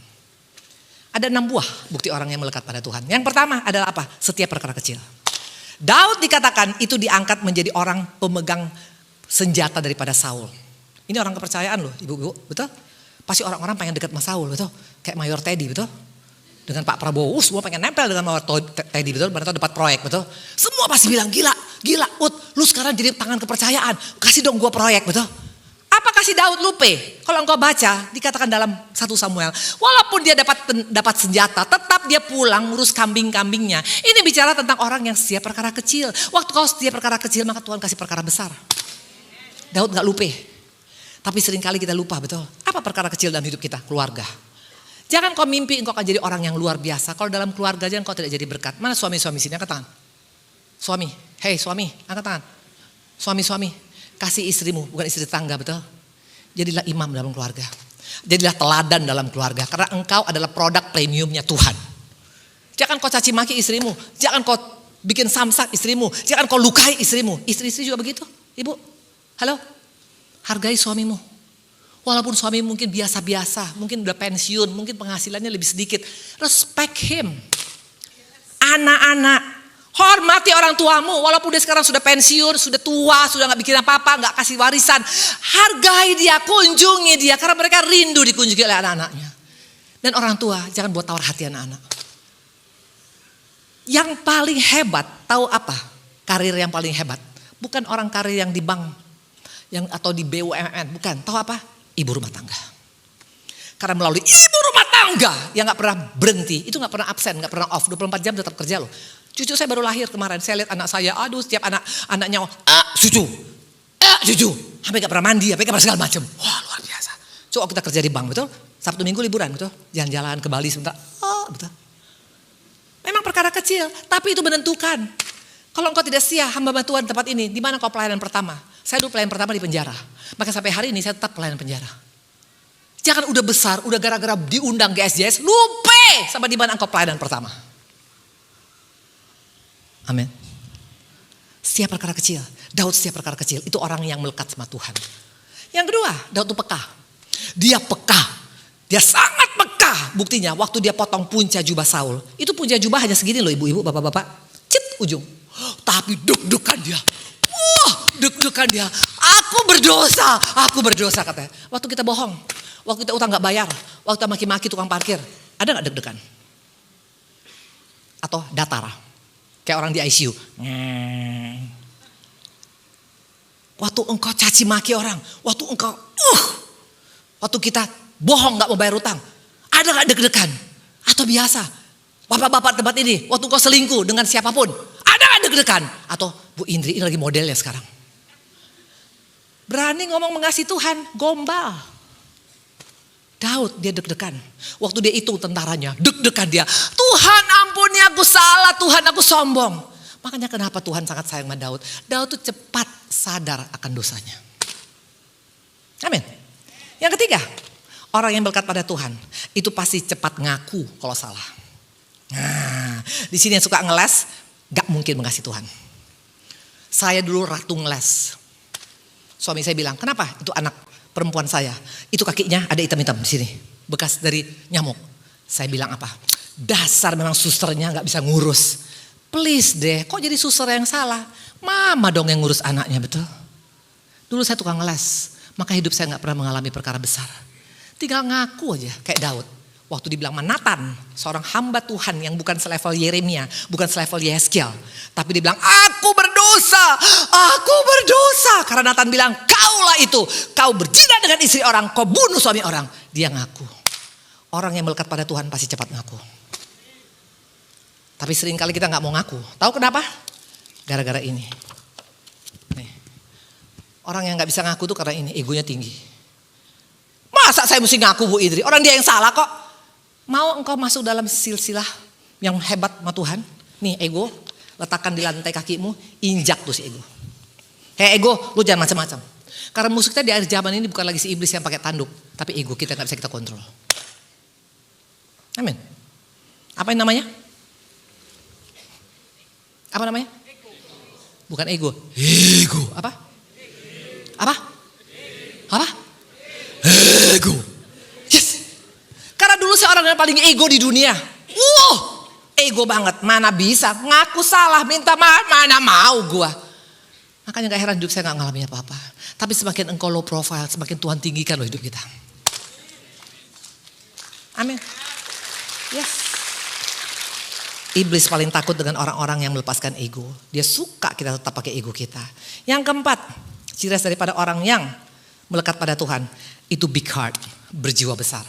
Ada 6 buah bukti orang yang melekat pada Tuhan. Yang pertama adalah apa? Setiap perkara kecil. Daud dikatakan itu diangkat menjadi orang pemegang senjata daripada Saul. Ini orang kepercayaan loh ibu-ibu, betul? Pasti orang-orang pengen dekat sama Saul, betul? Kayak Mayor Teddy, betul? Dengan Pak Prabowo, semua pengen nempel dengan Mayor Teddy, betul? Benar dapat proyek, betul? Semua pasti bilang gila, Ut, lu sekarang jadi tangan kepercayaan, kasih dong gua proyek, betul? Apa kasih Daud lupe? Kalau engkau baca, dikatakan dalam 1 Samuel, walaupun dia dapat senjata, tetap dia pulang ngurus kambing-kambingnya. Ini bicara tentang orang yang setia perkara kecil. Waktu kau setia perkara kecil, maka Tuhan kasih perkara besar. Daud gak lupe. Tapi seringkali kita lupa, betul? Apa perkara kecil dalam hidup kita? Keluarga. Jangan kau mimpi engkau akan jadi orang yang luar biasa. Kalau dalam keluarga aja engkau tidak jadi berkat. Mana suami-suami sini? Angkat tangan. Suami, hei suami, angkat tangan. Suami-suami, kasih istrimu, bukan istri tangga, betul? Jadilah imam dalam keluarga. Jadilah teladan dalam keluarga. Karena engkau adalah produk premiumnya Tuhan. Jangan kau caci maki istrimu. Jangan kau bikin samsak istrimu. Jangan kau lukai istrimu. Istri-istri juga begitu. Ibu, halo, hargai suamimu. Walaupun suami mungkin biasa-biasa, mungkin udah pensiun, mungkin penghasilannya lebih sedikit. Respect him. Anak-anak, Hormati orang tuamu, walaupun dia sekarang sudah pensiun, sudah tua, sudah gak bikin apa-apa, gak kasih warisan. Hargai dia, kunjungi dia, karena mereka rindu dikunjungi oleh anak-anaknya. Dan orang tua, jangan buat tawar hati anak-anak. Yang paling hebat, tahu apa? Karir yang paling hebat. Bukan orang karir yang di bank, atau di BUMN, bukan. Tahu apa? Ibu rumah tangga. Karena melalui ibu rumah tangga yang gak pernah berhenti, itu gak pernah absen, gak pernah off, 24 jam tetap kerja loh. Cucu saya baru lahir kemarin, saya lihat anak saya, aduh setiap anaknya, cucu, sampai gak pernah mandi, sampai gak pernah segala macam. Wah luar biasa. Coba kita kerja di bank, betul? Sabtu Minggu liburan, betul? Jalan-jalan ke Bali sebentar, betul? Memang perkara kecil, tapi itu menentukan. Kalau engkau tidak setia hamba Tuhan tempat ini, di mana kau pelayanan pertama? Saya dulu pelayanan pertama di penjara, maka sampai hari ini saya tetap pelayanan penjara. Jangan udah besar, udah gara-gara diundang GSJS, lupa sama di mana engkau pelayanan pertama. Amin. Setiap perkara kecil. Daud setiap perkara kecil. Itu orang yang melekat sama Tuhan. Yang kedua, Daud itu peka. Dia peka. Dia sangat peka. Buktinya waktu dia potong punca jubah Saul. Itu punca jubah hanya segini loh ibu-ibu, bapak-bapak. Cit ujung. Tapi deg-degan dia. Deg-degan dia. Aku berdosa katanya. Waktu kita bohong. Waktu kita utang gak bayar. Waktu kita maki-maki tukang parkir. Ada gak deg-degan? Atau datar? Kayak orang di ICU. Waktu engkau caci maki orang. Waktu engkau, waktu kita bohong gak mau bayar utang. Ada gak deg-degan? Atau biasa? Bapak-bapak tempat ini, waktu engkau selingkuh dengan siapapun. Ada gak deg-degan? Atau Bu Indri, ini lagi modelnya sekarang. Berani ngomong mengasihi Tuhan, gombal. Daud dia deg-degan. Waktu dia hitung tentaranya, deg-degan dia. Tuhan ampuni aku salah, Tuhan aku sombong. Makanya kenapa Tuhan sangat sayang sama Daud. Daud tuh cepat sadar akan dosanya. Amin. Yang ketiga, orang yang berkat pada Tuhan itu pasti cepat ngaku kalau salah. Nah, di sini yang suka ngeles, gak mungkin mengasihi Tuhan. Saya dulu ratu ngeles. Suami saya bilang, kenapa? Itu anak perempuan saya, itu kakinya ada hitam-hitam di sini, bekas dari nyamuk. Saya bilang apa? Dasar memang susternya nggak bisa ngurus. Please deh, kok jadi suster yang salah? Mama dong yang ngurus anaknya, betul? Dulu saya tukang les, maka hidup saya nggak pernah mengalami perkara besar. Tinggal ngaku aja, kayak Daud. Waktu dibilang Nathan, seorang hamba Tuhan yang bukan selevel Yeremia, bukan selevel Yehezkiel. Tapi dibilang, aku berdosa. Karena Nathan bilang, kaulah itu. Kau berzina dengan istri orang, kau bunuh suami orang. Dia ngaku. Orang yang melekat pada Tuhan pasti cepat ngaku. Tapi seringkali kita gak mau ngaku. Tahu kenapa? Gara-gara ini. Nih. Orang yang gak bisa ngaku tuh karena ini, egonya tinggi. Masa saya mesti ngaku Bu Indri? Orang dia yang salah kok. Mau engkau masuk dalam silsilah yang hebat sama Tuhan? Nih ego, letakkan di lantai kakimu, injak tuh si ego. Hei ego, lu jangan macam-macam. Karena musuh kita di akhir zaman ini bukan lagi si iblis yang pakai tanduk, tapi ego kita gak bisa kita kontrol. Amin. Apa yang namanya? Apa namanya? Bukan ego. Ego. Apa? Apa? Apa? Ego. Yes. Karena dulu saya orang yang paling ego di dunia. Ego banget. Mana bisa ngaku salah, minta maaf, mana mau gua. Makanya gak heran hidup saya gak ngalamin apa-apa. Tapi semakin engkau low profile, semakin Tuhan tinggikan loh hidup kita. Amin. Yes. Iblis paling takut dengan orang-orang yang melepaskan ego. Dia suka kita tetap pakai ego kita. Yang keempat, ciri khas daripada orang yang melekat pada Tuhan, itu big heart, berjiwa besar.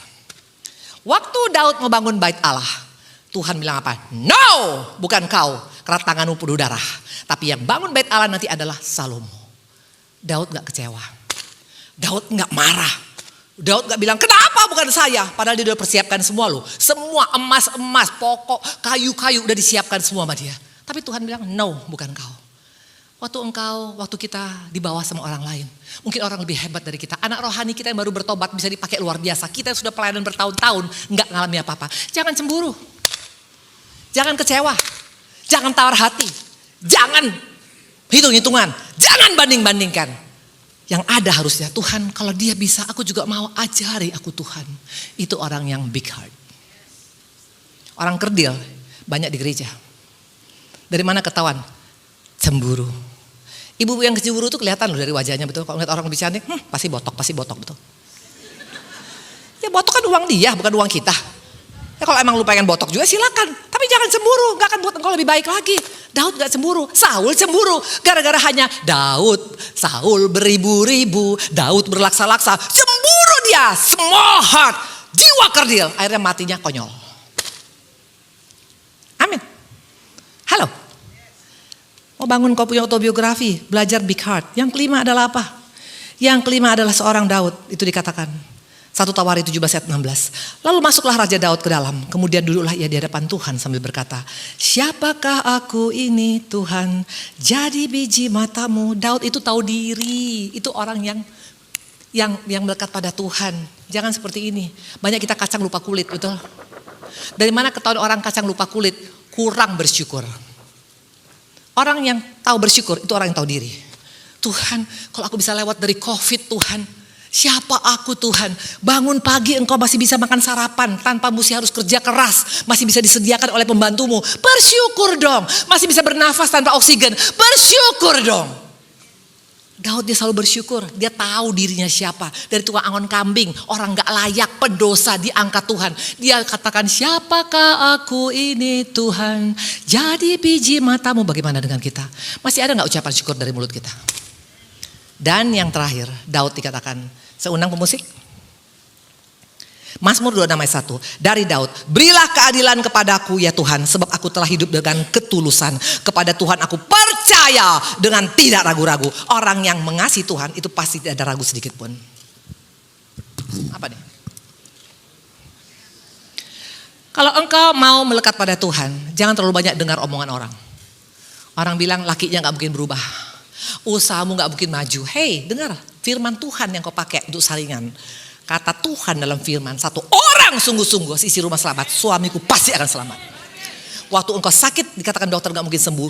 Waktu Daud membangun bait Allah, Tuhan bilang apa? No, bukan kau, karena tanganmu penuh darah. Tapi yang bangun bait Allah nanti adalah Salomo. Daud gak kecewa. Daud gak marah. Daud gak bilang kenapa bukan saya. Padahal dia udah persiapkan semua loh. Semua emas-emas, pokok, kayu-kayu udah disiapkan semua sama dia. Tapi Tuhan bilang no, bukan kau. Waktu kita di bawah sama orang lain. Mungkin orang lebih hebat dari kita. Anak rohani kita yang baru bertobat bisa dipakai luar biasa. Kita yang sudah pelayanan bertahun-tahun gak ngalami apa-apa. Jangan cemburu. Jangan kecewa. Jangan tawar hati. Jangan hitung-hitungan. Jangan banding-bandingkan. Yang ada harusnya Tuhan kalau dia bisa aku juga mau ajari aku Tuhan. Itu orang yang big heart. Orang kerdil banyak di gereja. Dari mana ketahuan? Cemburu. Ibu yang cemburu tuh kelihatan loh dari wajahnya, betul. Kalau ngeliat orang lebih cantik, pasti botok, betul. Ya botok kan uang dia, bukan uang kita. Ya kalau emang lu pengen botok juga silakan. Tapi jangan cemburu, gak akan buat engkau lebih baik lagi. Daud gak cemburu, Saul cemburu. Gara-gara hanya Saul beribu-ribu, Daud berlaksa-laksa. Cemburu dia, semohat, jiwa kerdil. Akhirnya matinya konyol. Amin. Halo. Mau bangun kau punya autobiografi, belajar big heart. Yang kelima adalah apa? Yang kelima adalah seorang Daud, itu dikatakan. 1 Tawari 17 ayat 16. Lalu masuklah Raja Daud ke dalam. Kemudian duduklah ia di hadapan Tuhan sambil berkata, siapakah aku ini Tuhan? Jadi biji matamu. Daud itu tahu diri. Itu orang yang melekat pada Tuhan. Jangan seperti ini. Banyak kita kacang lupa kulit, betul? Dari mana ketahuan orang kacang lupa kulit? Kurang bersyukur. Orang yang tahu bersyukur itu orang yang tahu diri. Tuhan, kalau aku bisa lewat dari COVID, Tuhan. Siapa aku Tuhan? Bangun pagi engkau masih bisa makan sarapan tanpa mesti harus kerja keras. Masih bisa disediakan oleh pembantumu. Bersyukur dong. Masih bisa bernafas tanpa oksigen. Bersyukur dong. Daud dia selalu bersyukur. Dia tahu dirinya siapa. Dari tukang angon kambing. Orang gak layak, pendosa diangkat Tuhan. Dia katakan, siapakah aku ini Tuhan? Jadi biji matamu. Bagaimana dengan kita? Masih ada gak ucapan syukur dari mulut kita? Dan yang terakhir, Daud dikatakan, saya undang pemusik. Mazmur 26 ayat 1. Dari Daud, berilah keadilan kepadaku ya Tuhan, sebab aku telah hidup dengan ketulusan. Kepada Tuhan aku percaya dengan tidak ragu-ragu. Orang yang mengasihi Tuhan itu pasti tidak ada ragu sedikit pun. Apa nih? Kalau engkau mau melekat pada Tuhan, jangan terlalu banyak dengar omongan orang. Orang bilang lakinya gak mungkin berubah. Usahamu gak mungkin maju. Hei, dengar firman Tuhan yang kau pakai untuk saringan. Kata Tuhan dalam firman, satu orang sungguh-sungguh isi rumah selamat, suamiku pasti akan selamat. Waktu engkau sakit dikatakan dokter gak mungkin sembuh,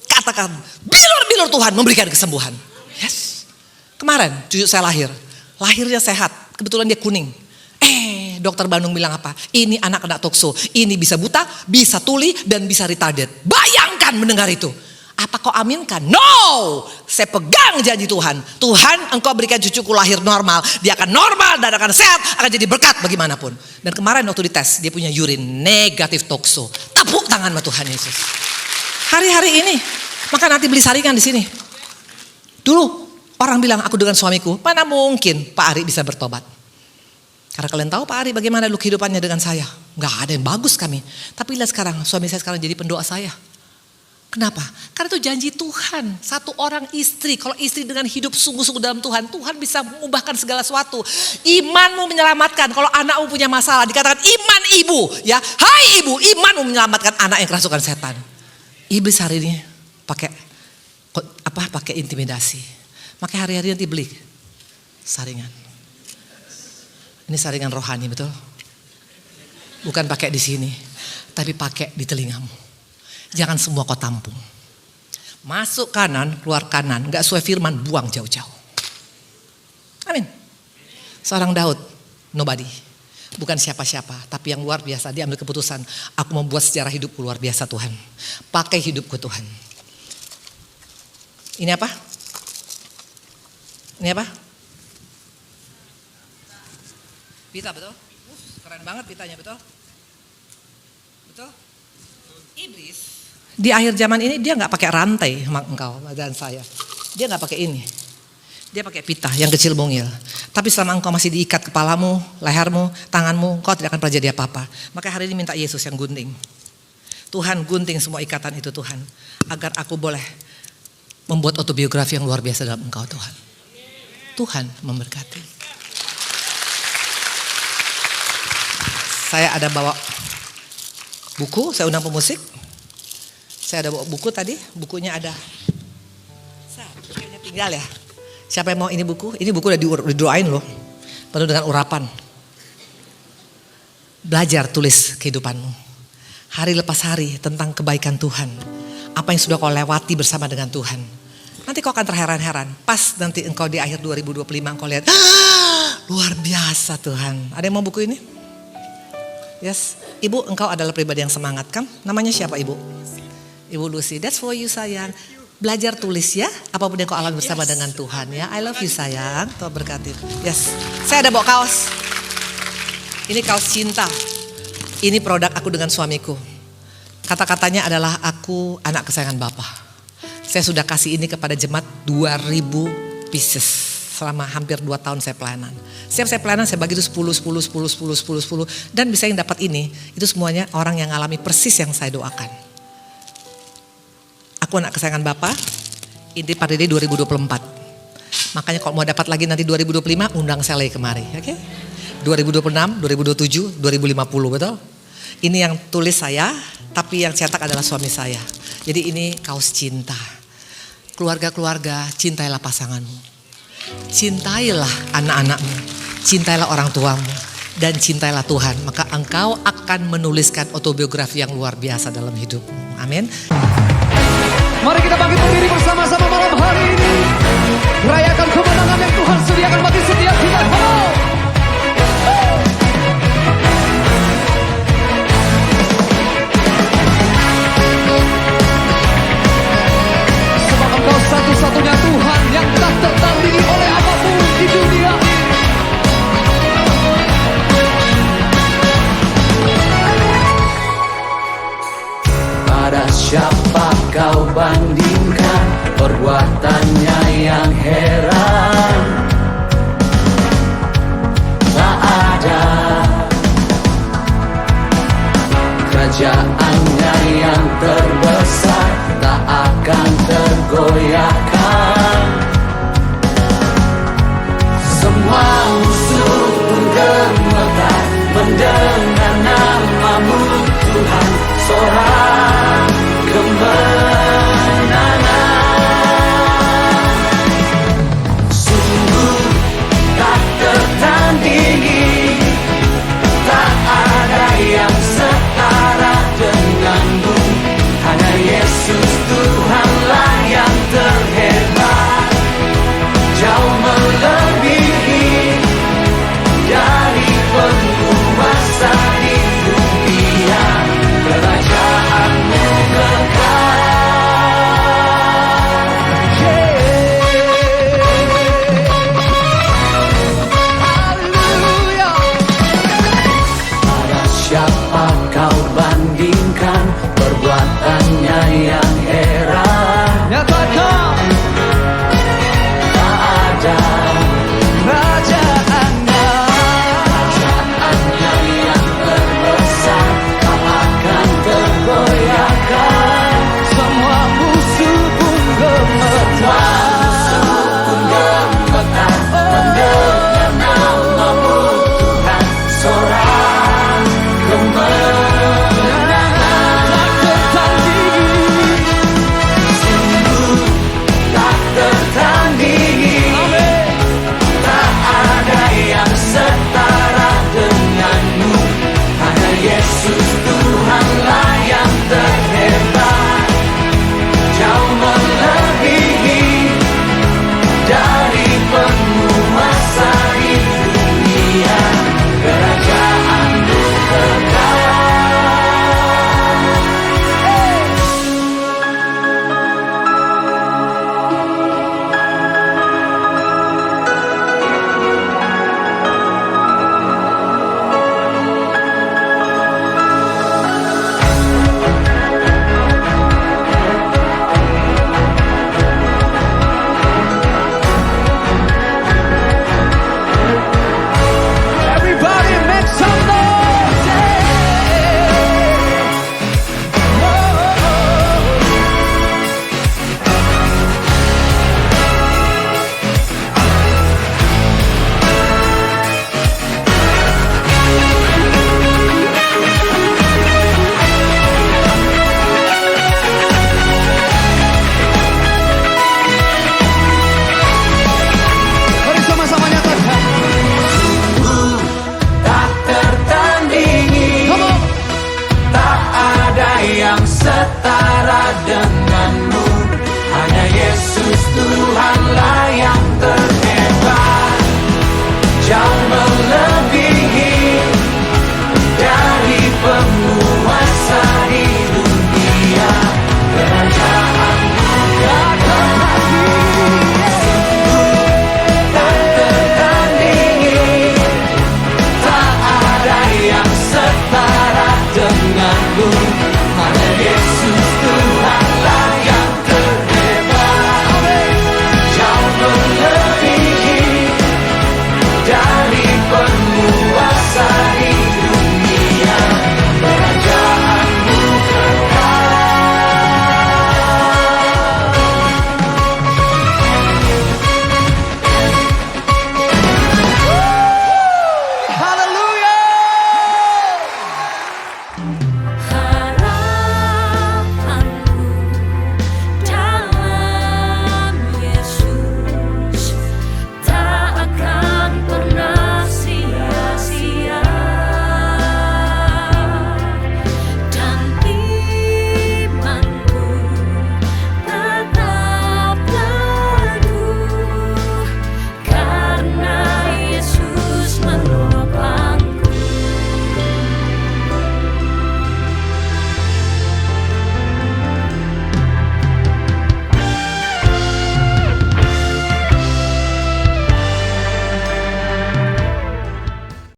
katakan bilur-bilur Tuhan memberikan kesembuhan. Yes. Kemarin cucu saya lahirnya sehat, kebetulan dia kuning. Dokter Bandung bilang apa? Ini anak tokso, ini bisa buta, bisa tuli dan bisa retarded. Bayangkan mendengar itu. Apa kau aminkan? No! Saya pegang janji Tuhan. Tuhan, engkau berikan cucuku lahir normal. Dia akan normal dan akan sehat. Akan jadi berkat bagaimanapun. Dan kemarin waktu dites, dia punya urin negatif tokso. Tepuk tangan sama Tuhan Yesus. Hari-hari ini, maka nanti beli saringan di sini. Dulu orang bilang aku dengan suamiku, mana mungkin Pak Ari bisa bertobat. Karena kalian tahu Pak Ari bagaimana dulu kehidupannya dengan saya. Gak ada yang bagus kami. Tapi lihat sekarang, suami saya sekarang jadi pendoa saya. Kenapa? Karena itu janji Tuhan. Satu orang istri, kalau istri dengan hidup sungguh-sungguh dalam Tuhan, Tuhan bisa mengubahkan segala sesuatu. Imanmu menyelamatkan. Kalau anakmu punya masalah, dikatakan iman ibu, ya. Hai ibu, imanmu menyelamatkan anak yang kerasukan setan. Iblis hari ini pakai intimidasi. Makanya hari-hari nanti beli saringan. Ini saringan rohani, betul? Bukan pakai di sini, tapi pakai di telingamu. Jangan semua kau tampung. Masuk kanan, keluar kanan. Gak sesuai firman, buang jauh-jauh. Amin. Seorang Daud, nobody. Bukan siapa-siapa, tapi yang luar biasa. Dia ambil keputusan, aku membuat sejarah hidupku luar biasa Tuhan. Pakai hidupku Tuhan. Ini apa? Ini apa? Pita, betul? Keren banget pitanya, betul? Betul? Iblis di akhir zaman ini dia nggak pakai rantai engkau dan saya. Dia nggak pakai ini. Dia pakai pita yang kecil mungil. Tapi selama engkau masih diikat kepalamu, lehermu, tanganmu, engkau tidak akan pernah jadi apa-apa. Maka hari ini minta Yesus yang gunting. Tuhan gunting semua ikatan itu Tuhan. Agar aku boleh membuat autobiografi yang luar biasa dalam engkau Tuhan. Tuhan memberkati. Saya ada bawa buku, saya undang pemusik. Saya ada bawa buku tadi, bukunya ada. Kayaknya tinggal ya. Siapa yang mau ini buku? Ini buku udah didoain loh. Penuh dengan urapan. Belajar tulis kehidupanmu. Hari lepas hari tentang kebaikan Tuhan. Apa yang sudah kau lewati bersama dengan Tuhan. Nanti kau akan terheran-heran. Pas nanti engkau di akhir 2025 engkau lihat. Luar biasa Tuhan. Ada yang mau buku ini? Yes. Ibu, engkau adalah pribadi yang semangat kan? Namanya siapa ibu? Ibu Lucy, that's for you sayang. Belajar tulis ya, apapun yang kau alami bersama dengan Tuhan ya. I love you sayang, Tuhan berkati. Yes, saya ada bawa kaos. Ini kaos cinta. Ini produk aku dengan suamiku. Kata-katanya adalah aku anak kesayangan Bapa. Saya sudah kasih ini kepada jemaat 2000 pieces. Selama hampir 2 tahun saya pelayanan. Setiap saya pelayanan saya bagi itu 10. Dan bisa yang dapat ini, itu semuanya orang yang alami persis yang saya doakan. Aku anak kesayangan Bapa, ini pada 2024. Makanya kalau mau dapat lagi nanti 2025, undang saya lagi kemari. Oke? 2026, 2027, 2050, betul? Ini yang tulis saya, tapi yang cetak adalah suami saya. Jadi ini kaos cinta. Keluarga-keluarga, cintailah pasanganmu. Cintailah anak-anakmu. Cintailah orang tuamu. Dan cintailah Tuhan. Maka engkau akan menuliskan autobiografi yang luar biasa dalam hidupmu. Amin. Mari kita bangkit berdiri bersama-sama malam hari ini. Rayakan kemenangan yang Tuhan sediakan bagi setiap kita. Sebab Engkau satu-satunya Tuhan yang tak tertandingi oleh apapun di dunia ini. Pada siapa kau bandingkan perbuatannya yang hebat?